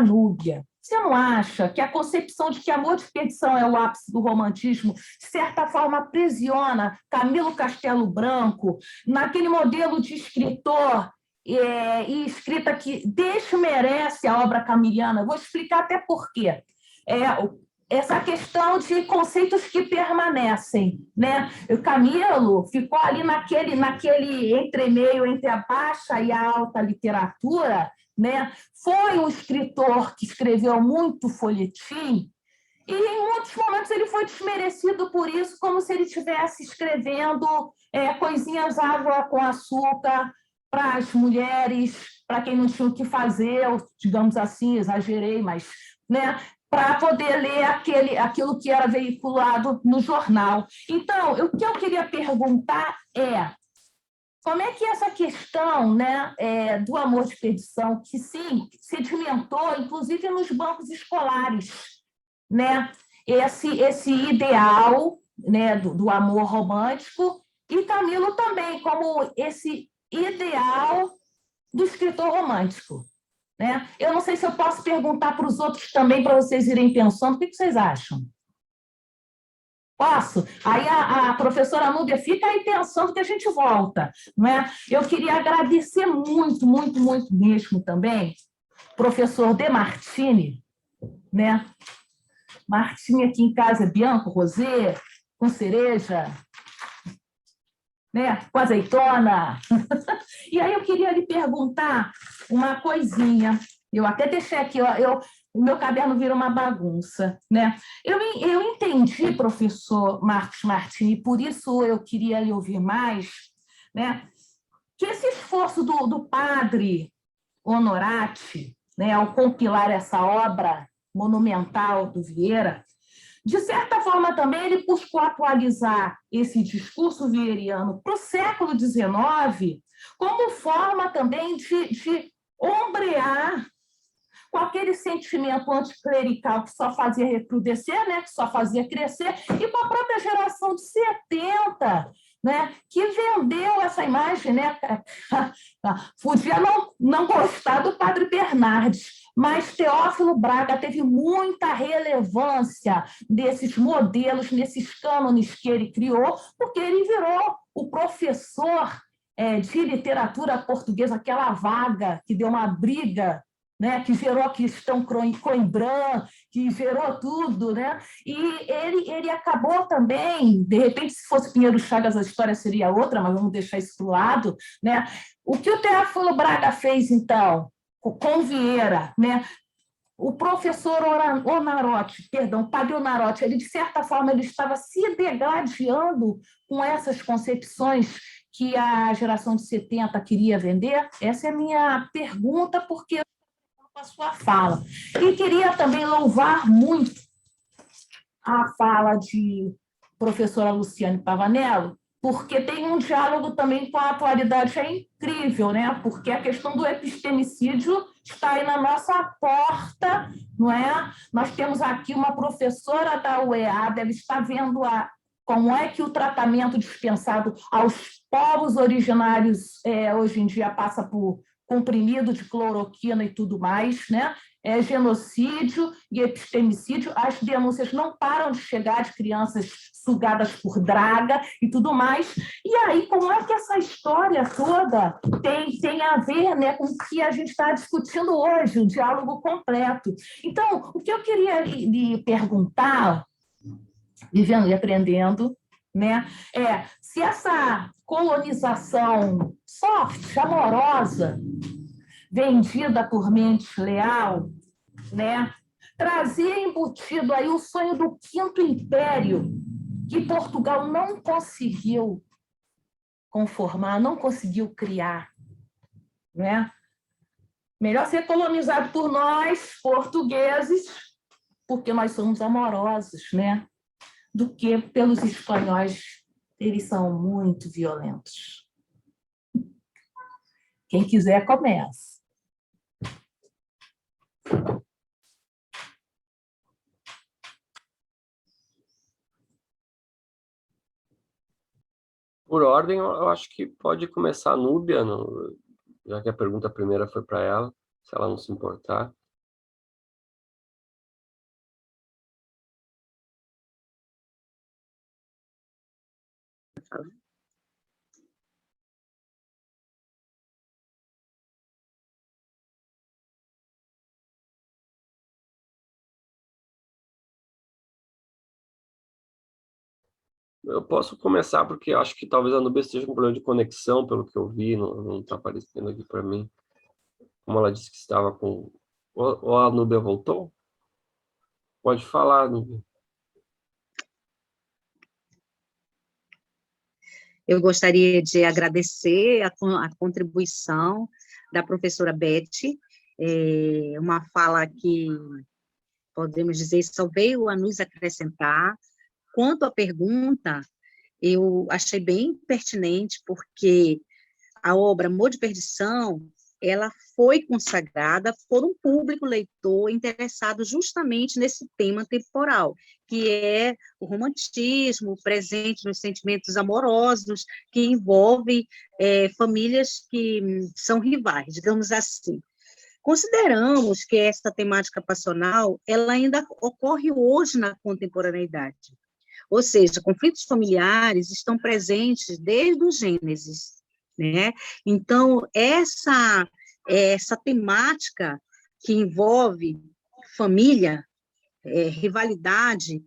Núbia, você não acha que a concepção de que amor de perdição é o ápice do romantismo, de certa forma, aprisiona Camilo Castelo Branco naquele modelo de escritor e escrita que desmerece a obra camiliana? Vou explicar até por quê. Essa questão de conceitos que permanecem, né? O Camilo ficou ali naquele entremeio entre a baixa e a alta literatura, né? Foi um escritor que escreveu muito folhetim e, em muitos momentos, ele foi desmerecido por isso, como se ele estivesse escrevendo coisinhas água com açúcar para as mulheres, para quem não tinha o que fazer, digamos assim, exagerei, mas... né? Para poder ler aquilo que era veiculado no jornal. Então, o que eu queria perguntar é como é que essa questão, né, do amor de perdição, que sim, sedimentou, inclusive nos bancos escolares, né, esse ideal, né, do amor romântico, e Camilo também, como esse ideal do escritor romântico. Né? Eu não sei se eu posso perguntar para os outros também, para vocês irem pensando. O que vocês acham? Posso? Aí a professora Núbia fica aí pensando que a gente volta. Não é? Eu queria agradecer muito, muito, muito mesmo também professor De Martini, né? Martini aqui em casa é bianco, rosé, com cereja, né? Com azeitona. E aí eu queria lhe perguntar uma coisinha. Eu até deixei aqui, o meu caderno vira uma bagunça, né? Eu entendi, professor Marcos Martini, por isso eu queria lhe ouvir mais, né? Que esse esforço do padre Honorati, né, ao compilar essa obra monumental do Vieira, de certa forma, também ele buscou atualizar esse discurso vieriano para o século XIX como forma também de ombrear com aquele sentimento anticlerical que só fazia recrudescer, né, que só fazia crescer, e com a própria geração de 70, né, que vendeu essa imagem, né, podia não gostar do padre Bernardes, mas Teófilo Braga teve muita relevância desses modelos, nesses cânones que ele criou, porque ele virou o professor de literatura portuguesa, aquela vaga que deu uma briga, né, que gerou a questão Coimbra, que gerou tudo, né? E ele acabou também, de repente, se fosse Pinheiro Chagas, a história seria outra, mas vamos deixar isso para o lado, né? O que o Teófilo Braga fez, então, com Vieira, né? O professor Onarotti, perdão, Padre Onarotti, ele, de certa forma, ele estava se degladiando com essas concepções que a geração de 70 queria vender? Essa é a minha pergunta, porque a sua fala. E queria também louvar muito a fala de professora Luciane Pavanello, porque tem um diálogo também com a atualidade, é incrível, né? Porque a questão do epistemicídio está aí na nossa porta, não é? Nós temos aqui uma professora da UEA, deve estar vendo como é que o tratamento dispensado aos povos originários hoje em dia passa por comprimido de cloroquina e tudo mais, né? É genocídio e epistemicídio. As denúncias não param de chegar de crianças sugadas por draga e tudo mais. E aí, como é que essa história toda tem a ver, né, com o que a gente está discutindo hoje, o diálogo completo? Então, o que eu queria lhe perguntar, vivendo e aprendendo, né, se essa colonização soft, amorosa, vendida por mente leal, né, trazia embutido aí o sonho do Quinto Império, que Portugal não conseguiu conformar, não conseguiu criar, né? Melhor ser colonizado por nós, portugueses, porque nós somos amorosos, né? Do que pelos espanhóis, eles são muito violentos. Quem quiser, começa. Por ordem, eu acho que pode começar a Núbia, já que a pergunta primeira foi para ela, se ela não se importar. Eu posso começar, porque eu acho que talvez a Núbia esteja com problema de conexão, pelo que eu vi, não está aparecendo aqui para mim. Como ela disse que estava com... Ou a Núbia voltou? Pode falar, Núbia. Eu gostaria de agradecer a contribuição da professora Beth, uma fala que, podemos dizer, só veio a nos acrescentar. Quanto à pergunta, eu achei bem pertinente, porque a obra Amor de Perdição, ela foi consagrada por um público leitor interessado justamente nesse tema temporal, que é o romantismo presente nos sentimentos amorosos, que envolve famílias que são rivais, digamos assim. Consideramos que essa temática passional, ela ainda ocorre hoje na contemporaneidade. Ou seja, conflitos familiares estão presentes desde o Gênesis, né? Então, essa temática que envolve família, rivalidade,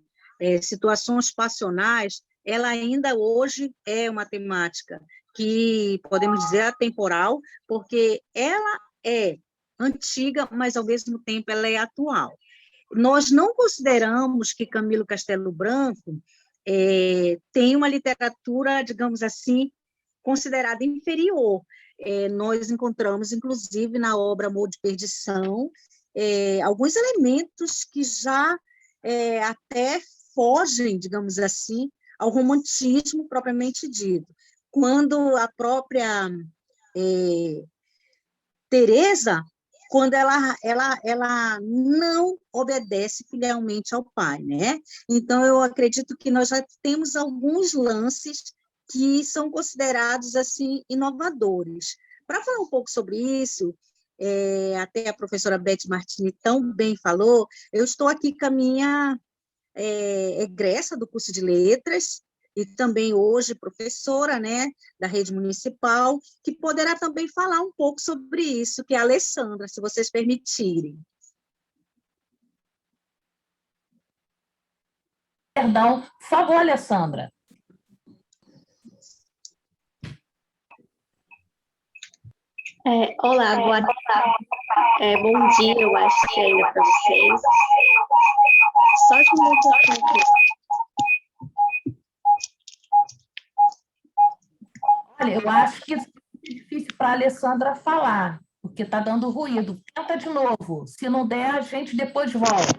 situações passionais, ela ainda hoje é uma temática que, podemos dizer, atemporal, porque ela é antiga, mas, ao mesmo tempo, ela é atual. Nós não consideramos que Camilo Castelo Branco tem uma literatura, digamos assim, considerada inferior. Nós encontramos, inclusive, na obra Amor de Perdição, alguns elementos que já até fogem, digamos assim, ao romantismo propriamente dito. Quando a própria Teresa, quando ela não obedece fielmente ao pai, né? Então, eu acredito que nós já temos alguns lances que são considerados, assim, inovadores. Para falar um pouco sobre isso, até a professora Beth Martini tão bem falou, eu estou aqui com a minha egressa do curso de letras, e também hoje professora, né, da rede municipal, que poderá também falar um pouco sobre isso, que é a Alessandra, se vocês permitirem. Perdão, por favor, Alessandra. Olá, boa tarde. Bom dia, eu acho que ainda para vocês. Só de um pouquinho. Olha, eu acho que é difícil para a Alessandra falar, porque está dando ruído. Tenta de novo. Se não der, a gente depois volta.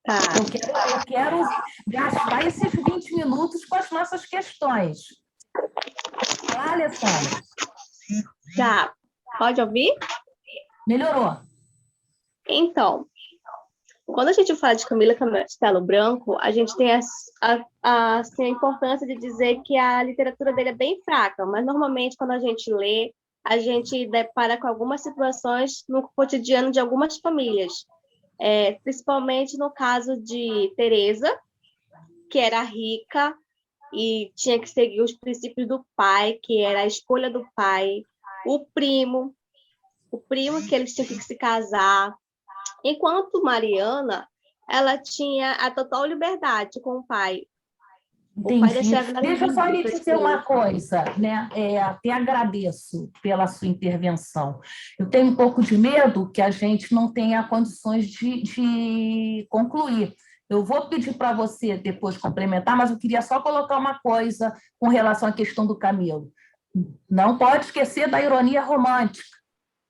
Tá, Eu quero gastar esses 20 minutos com as nossas questões. Tá, Alessandra? tá. Pode ouvir? Melhorou. Então, quando a gente fala de Camila Castelo Branco, a gente tem assim, a importância de dizer que a literatura dele é bem fraca, mas normalmente quando a gente lê, a gente depara com algumas situações no cotidiano de algumas famílias, principalmente no caso de Teresa, que era rica e tinha que seguir os princípios do pai, que era a escolha do pai, o primo que eles tinham que se casar. Enquanto Mariana, ela tinha a total liberdade com o pai. O pai Entendi. deixava ela Deixa eu só lhe livre para dizer uma escolher. coisa, né? Até agradeço pela sua intervenção. Eu tenho um pouco de medo que a gente não tenha condições de concluir. Eu vou pedir para você depois complementar, mas eu queria só colocar uma coisa com relação à questão do Camilo. Não pode esquecer da ironia romântica,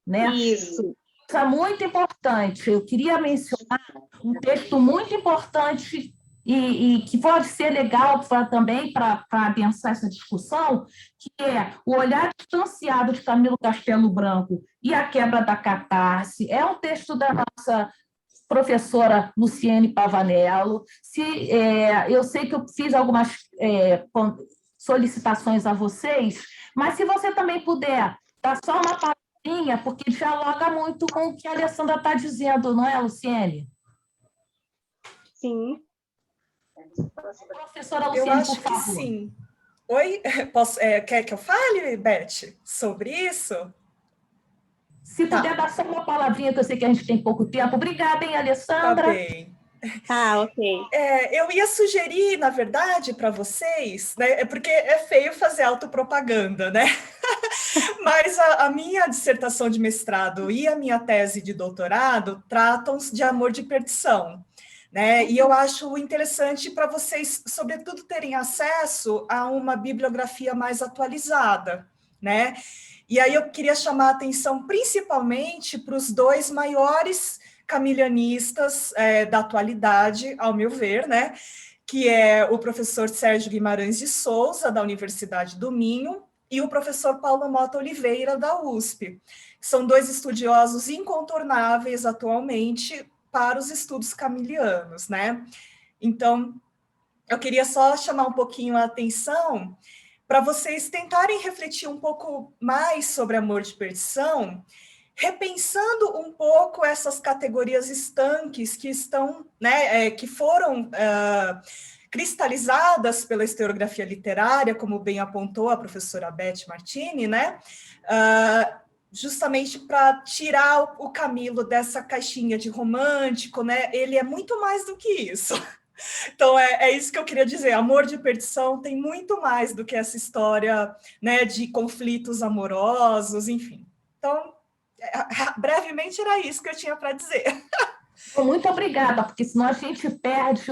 né? Isso. Isso é muito importante. Eu queria mencionar um texto muito importante e que pode ser legal também para adensar essa discussão, que é O Olhar Distanciado de Camilo Castelo Branco e a Quebra da Catarse. É um texto da nossa professora Luciene Pavanello. Eu sei que eu fiz algumas solicitações a vocês, mas se você também puder dar só uma palavrinha, porque dialoga muito com o que a Alessandra está dizendo, não é, Luciene? Sim. Professora Eu Luciene, acho por que favor. sim. Oi? Quer que eu fale, Beth, sobre isso? Se Tá. puder dar só uma palavrinha, que eu sei que a gente tem pouco tempo. Obrigada, hein, Tá Alessandra? bem. Tá, ok. Eu ia sugerir, na verdade, para vocês, né, porque é feio fazer autopropaganda, né? Mas a minha dissertação de mestrado e a minha tese de doutorado tratam de amor de perdição, né? E eu acho interessante para vocês, sobretudo, terem acesso a uma bibliografia mais atualizada, né? E aí eu queria chamar a atenção principalmente para os dois maiores camilianistas da atualidade, ao meu ver, né? Que é o professor Sérgio Guimarães de Souza, da Universidade do Minho, e o professor Paulo Mota Oliveira, da USP. São dois estudiosos incontornáveis atualmente para os estudos camilianos, né? Então, eu queria só chamar um pouquinho a atenção para vocês tentarem refletir um pouco mais sobre amor de perdição, repensando um pouco essas categorias estanques que estão, né, que foram cristalizadas pela historiografia literária, como bem apontou a professora Beth Martini, né, justamente para tirar o Camilo dessa caixinha de romântico, né, ele é muito mais do que isso. Então, é isso que eu queria dizer. Amor de perdição tem muito mais do que essa história, né, de conflitos amorosos, enfim. Então, brevemente era isso que eu tinha para dizer. Muito obrigada, porque senão a gente perde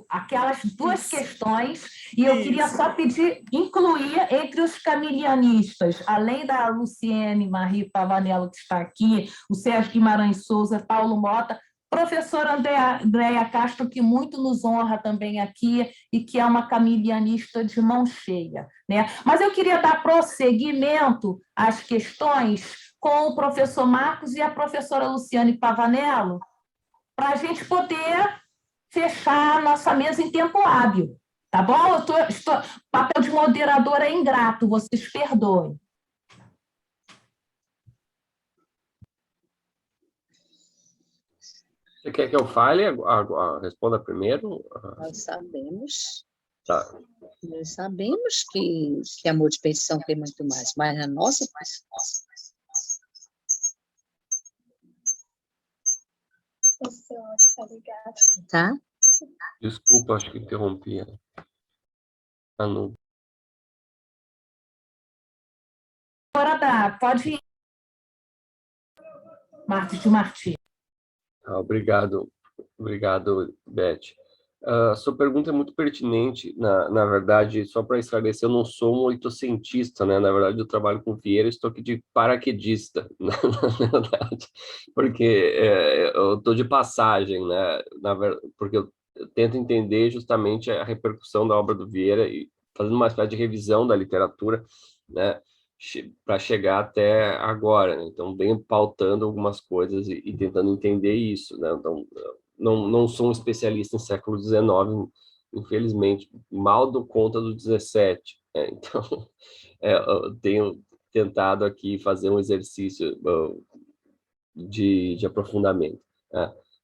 aquelas duas Isso. questões, e eu queria só pedir, incluir entre os camilianistas, além da Luciene Marie Pavanello, que está aqui, o Sérgio Guimarães Souza, Paulo Mota, professora Andréia Castro, que muito nos honra também aqui, e que é uma camilianista de mão cheia, né? Mas eu queria dar prosseguimento às questões com o professor Marcos e a professora Luciane Pavanello, para a gente poder fechar a nossa mesa em tempo hábil, tá bom? Papel de moderadora é ingrato, vocês perdoem. Você quer que eu fale? Responda primeiro? Nós sabemos, Tá. nós sabemos que amor de perdição tem muito mais, mas na nossa O seu áudio está ligado. tá? Desculpa, acho que interrompi. Não. Agora pode ir. Marcos de Martins. Obrigado, Beth. A sua pergunta é muito pertinente. Na verdade, só para esclarecer, eu não sou um oitocentista, né? Na verdade, eu trabalho com Vieira, estou aqui de paraquedista, na verdade, porque eu estou de passagem, né? Porque eu tento entender justamente a repercussão da obra do Vieira e fazendo uma espécie de revisão da literatura, né? Para chegar até agora, né? Então, venho pautando algumas coisas e tentando entender isso, né? Então, não sou um especialista em século XIX, infelizmente, mal dou conta do XVII. Então, eu tenho tentado aqui fazer um exercício de aprofundamento.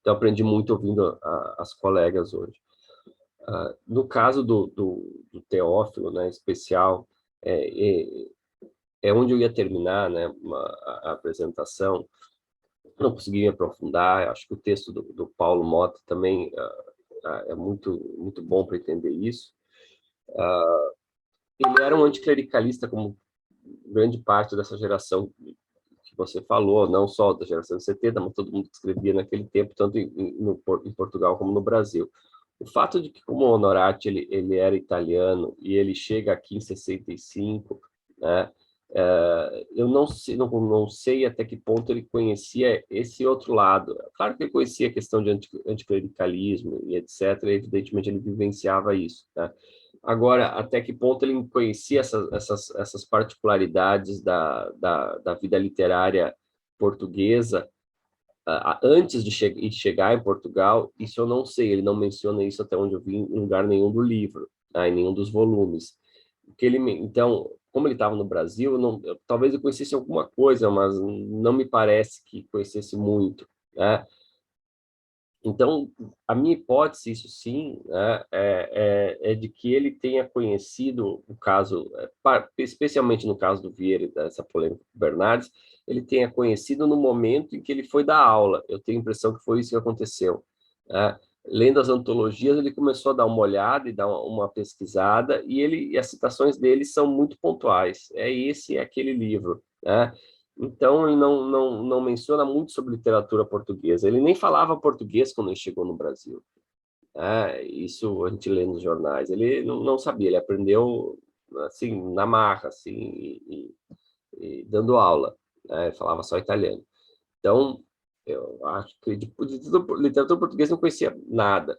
Então, aprendi muito ouvindo as colegas hoje. No caso do Teófilo, né, especial, onde eu ia terminar, né, a apresentação. Não consegui me aprofundar. Acho que o texto do Paulo Motta também é muito bom para entender isso. Ele era um anticlericalista, como grande parte dessa geração que você falou, não só da geração de 70, mas todo mundo que escrevia naquele tempo, tanto em Portugal como no Brasil. O fato de que, como Honorati, ele era italiano e ele chega aqui em 65, né? Eu não sei até que ponto ele conhecia esse outro lado. Claro que ele conhecia a questão de anticlericalismo e etc. E, evidentemente, ele vivenciava isso, né? Agora, até que ponto ele conhecia essas particularidades da vida literária portuguesa antes de chegar em Portugal? Isso eu não sei. Ele não menciona isso até onde eu vi em lugar nenhum do livro, em nenhum dos volumes. Então, como ele estava no Brasil, talvez eu conhecesse alguma coisa, mas não me parece que conhecesse muito, né? Então, a minha hipótese, isso sim, né, é de que ele tenha conhecido o caso, especialmente no caso do Vieira, dessa polêmica com o Bernardes, ele tenha conhecido no momento em que ele foi dar aula. Eu tenho a impressão que foi isso que aconteceu, né? Lendo as antologias, ele começou a dar uma olhada e dar uma pesquisada, e as citações dele são muito pontuais. Esse é aquele livro, né? Então, ele não menciona muito sobre literatura portuguesa. Ele nem falava português quando ele chegou no Brasil. Isso a gente lê nos jornais. Ele não sabia, ele aprendeu assim, na marra, assim, e dando aula, né? Ele falava só italiano. Então, eu acho que de literatura portuguesa não conhecia nada,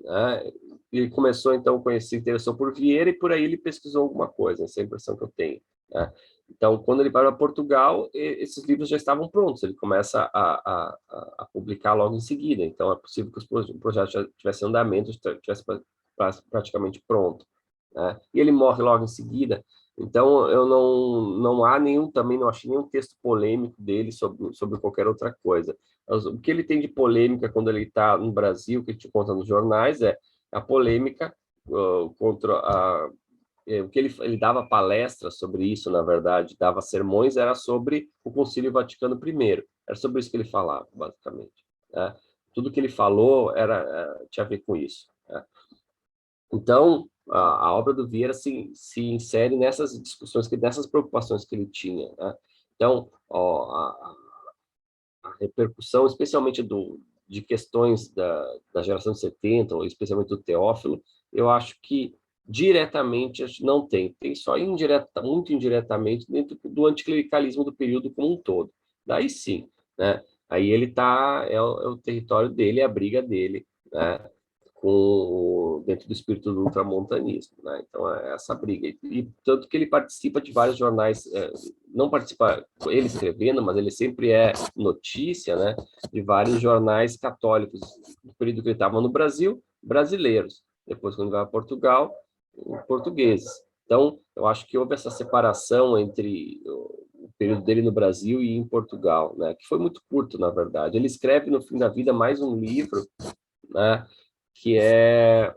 né? Ele começou, então, a conhecer, se interessou por Vieira, e por aí ele pesquisou alguma coisa, essa é a impressão que eu tenho, né? Então, quando ele vai para Portugal, esses livros já estavam prontos, ele começa a publicar logo em seguida. Então, é possível que o projeto já tivesse em andamento, tivesse praticamente pronto, né? E ele morre logo em seguida. Então, eu não há também não achei nenhum texto polêmico dele sobre qualquer outra coisa. O que ele tem de polêmica quando ele está no Brasil, que a gente conta nos jornais, é a polêmica contra o que ele dava palestras sobre isso, na verdade, dava sermões, era sobre o Concílio Vaticano I. Era sobre isso que ele falava, basicamente, né? Tudo que ele falou tinha a ver com isso, né? Então, a obra do Vieira se insere nessas discussões, nessas preocupações que ele tinha, né? Então, a repercussão, especialmente de questões da geração de 70, ou especialmente do Teófilo, eu acho que diretamente não tem só muito indiretamente dentro do anticlericalismo do período como um todo. Daí sim, né? Aí ele é o território dele, é a briga dele, né? Dentro do espírito do ultramontanismo, né? Então é essa briga, e tanto que ele participa de vários jornais, não participa ele escrevendo, mas ele sempre é notícia, né, de vários jornais católicos no período que ele estava no Brasil, brasileiros. Depois, quando vai a Portugal, portugueses. Então, eu acho que houve essa separação entre o período dele no Brasil e em Portugal, né, que foi muito curto, na verdade. Ele escreve no fim da vida mais um livro, né, que é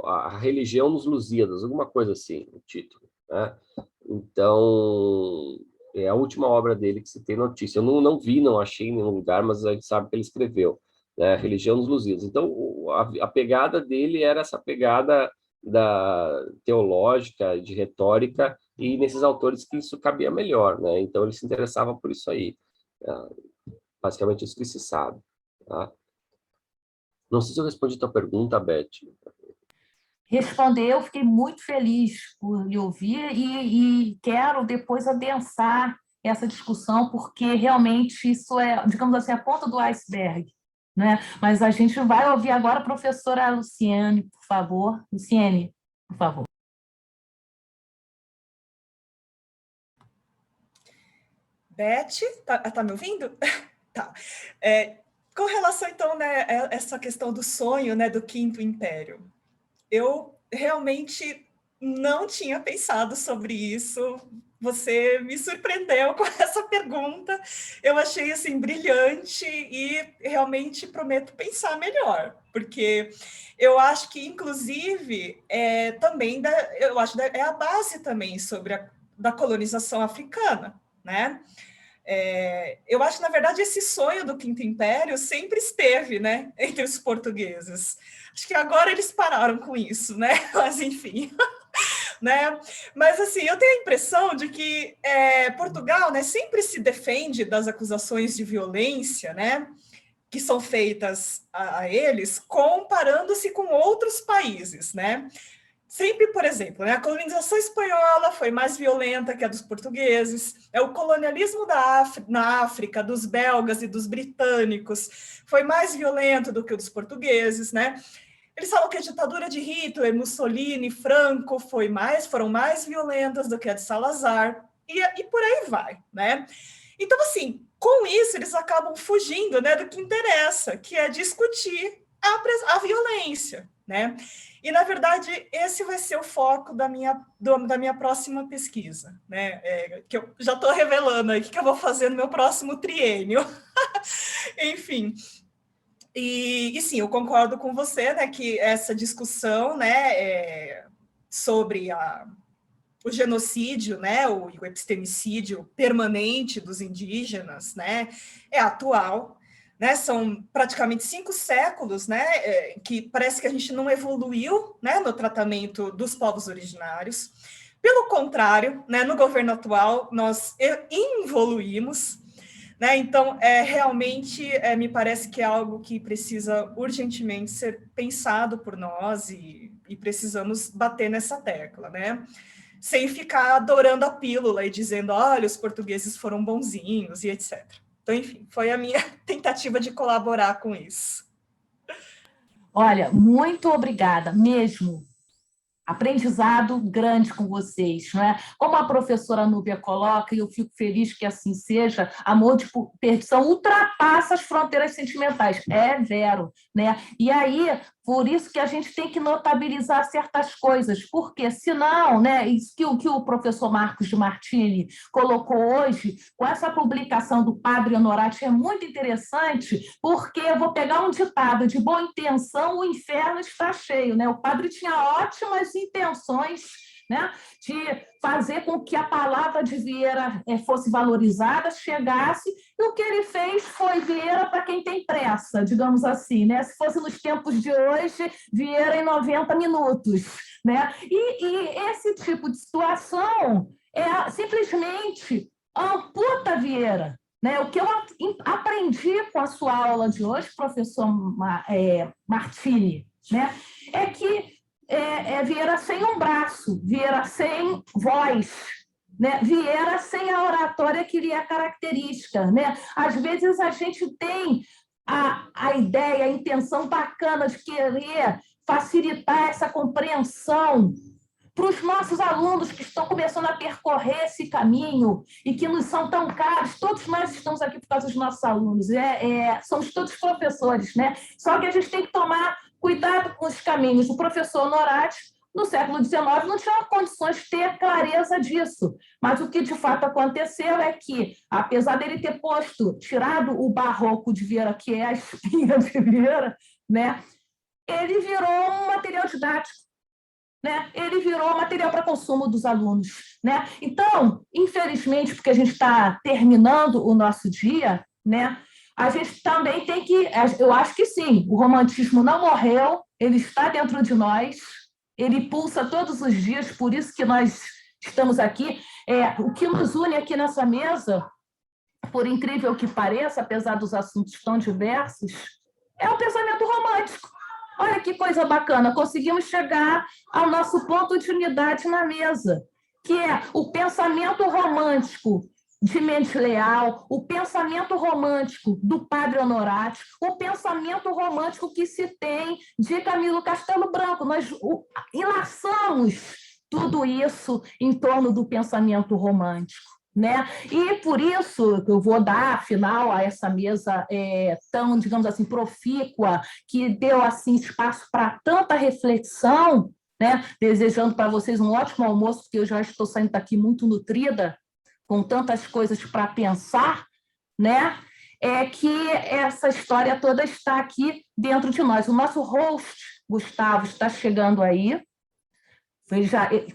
a Religião nos Lusíadas, alguma coisa assim, o título, né? Então, é a última obra dele que se tem notícia. Eu não vi, não achei em nenhum lugar, mas a gente sabe que ele escreveu, né? Religião nos Lusíadas. Então, a pegada dele era essa pegada teológica, de retórica, e nesses autores que isso cabia melhor, né? Então, ele se interessava por isso aí. Basicamente, isso que se sabe, tá? Não sei se eu respondi a tua pergunta, Beth. Respondeu, fiquei muito feliz por lhe ouvir e quero depois adensar essa discussão, porque realmente isso é, digamos assim, a ponta do iceberg, né? Mas a gente vai ouvir agora a professora Luciene, por favor. Luciene, por favor. Beth, tá me ouvindo? Tá. Com relação, então, né, a essa questão do sonho, né, do Quinto Império, eu realmente não tinha pensado sobre isso. Você me surpreendeu com essa pergunta. Eu achei assim brilhante e realmente prometo pensar melhor, porque eu acho que, inclusive, também eu acho que é a base também sobre da colonização africana, né? Eu acho, na verdade, esse sonho do Quinto Império sempre esteve, né, entre os portugueses. Acho que agora eles pararam com isso, né? Mas, enfim. Né? Mas, assim, eu tenho a impressão de que Portugal, né, sempre se defende das acusações de violência, né, que são feitas a eles, comparando-se com outros países, né? Sempre, por exemplo, né, a colonização espanhola foi mais violenta que a dos portugueses, o colonialismo na África, dos belgas e dos britânicos, foi mais violento do que o dos portugueses, né? Eles falam que a ditadura de Hitler, Mussolini, Franco foram mais violentas do que a de Salazar, e por aí vai, né? Então, assim, com isso, eles acabam fugindo, né, do que interessa, que é discutir a violência, né? E, na verdade, esse vai ser o foco da minha próxima pesquisa, né? Que eu já estou revelando aí o que eu vou fazer no meu próximo triênio. Enfim. E sim, eu concordo com você, né, que essa discussão, né, sobre o genocídio, né, o epistemicídio permanente dos indígenas, né, é atual, né, são praticamente 5 séculos, né, que parece que a gente não evoluiu, né, no tratamento dos povos originários. Pelo contrário, né, no governo atual, nós involuímos, né? Então, realmente, me parece que é algo que precisa urgentemente ser pensado por nós e precisamos bater nessa tecla, né? Sem ficar adorando a pílula e dizendo, olha, os portugueses foram bonzinhos e etc. Então, enfim, foi a minha tentativa de colaborar com isso. Olha, muito obrigada mesmo. Aprendizado grande com vocês, não é? Como a professora Núbia coloca, e eu fico feliz que assim seja, amor de perdição ultrapassa as fronteiras sentimentais, é vero, né? E aí, por isso que a gente tem que notabilizar certas coisas, porque senão, né, isso que o professor Marcos de Martini colocou hoje, com essa publicação do Padre Honorati, é muito interessante, porque eu vou pegar um ditado, de boa intenção o inferno está cheio, né? O padre tinha ótimas intenções, né, de fazer com que a palavra de Vieira fosse valorizada, chegasse, e o que ele fez foi Vieira para quem tem pressa, digamos assim, né? Se fosse nos tempos de hoje, Vieira em 90 minutos, né? E esse tipo de situação simplesmente amputa Vieira, né? O que eu aprendi com a sua aula de hoje, professor Martini, né, é que Vieira sem um braço, Vieira sem voz, né? Vieira sem a oratória que lhe é característica, né? Às vezes a gente tem a ideia, a intenção bacana de querer facilitar essa compreensão para os nossos alunos que estão começando a percorrer esse caminho e que nos são tão caros. Todos nós estamos aqui por causa dos nossos alunos, somos todos professores, né? Só que a gente tem que tomar cuidado com os caminhos. O professor Honorati, no século XIX, não tinha condições de ter clareza disso. Mas o que de fato aconteceu é que, apesar dele ter tirado o barroco de Vieira, que é a espinha de Vieira, né, ele virou um material didático, né? Ele virou material para consumo dos alunos, né? Então, infelizmente, porque a gente está terminando o nosso dia, né, a gente também tem que, eu acho que sim, o romantismo não morreu, ele está dentro de nós, ele pulsa todos os dias, por isso que nós estamos aqui. O que nos une aqui nessa mesa, por incrível que pareça, apesar dos assuntos tão diversos, É o pensamento romântico. Olha que coisa bacana, conseguimos chegar ao nosso ponto de unidade na mesa, que é o pensamento romântico de Mendes Leal, o pensamento romântico do Padre Honorato, o pensamento romântico que se tem de Camilo Castelo Branco. Nós enlaçamos tudo isso em torno do pensamento romântico, né? E por isso eu vou dar final a essa mesa tão, digamos assim, profícua, que deu assim espaço para tanta reflexão, né? Desejando para vocês um ótimo almoço, porque eu já estou saindo daqui muito nutrida, com tantas coisas para pensar, né? É que essa história toda está aqui dentro de nós. O nosso host, Gustavo, está chegando aí.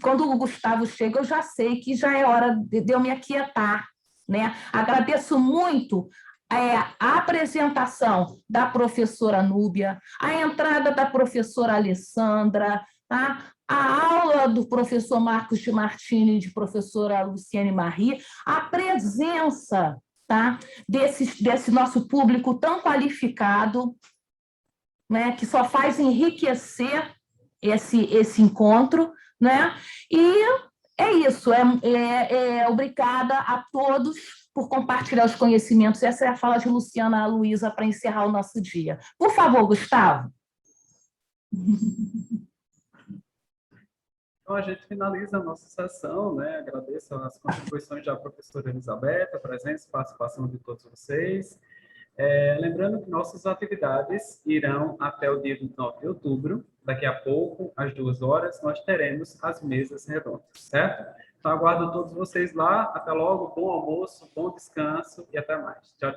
Quando o Gustavo chega, eu já sei que já é hora de eu me aquietar, né? Agradeço muito a apresentação da professora Núbia, a entrada da professora Alessandra, tá? A aula do professor Marcos de Martini e de professora Luciane Marie, a presença, tá? desse nosso público tão qualificado, né? Que só faz enriquecer esse encontro, né? E é isso, obrigada a todos por compartilhar os conhecimentos. Essa é a fala de Luciana Luísa para encerrar o nosso dia. Por favor, Gustavo. Então, a gente finaliza a nossa sessão, né? Agradeço as contribuições da professora Elizabeth, a presença e participação de todos vocês. Lembrando que nossas atividades irão até o dia 29 de outubro. Daqui a pouco, às 2 horas, nós teremos as mesas redondas, certo? Então, aguardo todos vocês lá. Até logo, bom almoço, bom descanso e até mais. Tchau, tchau.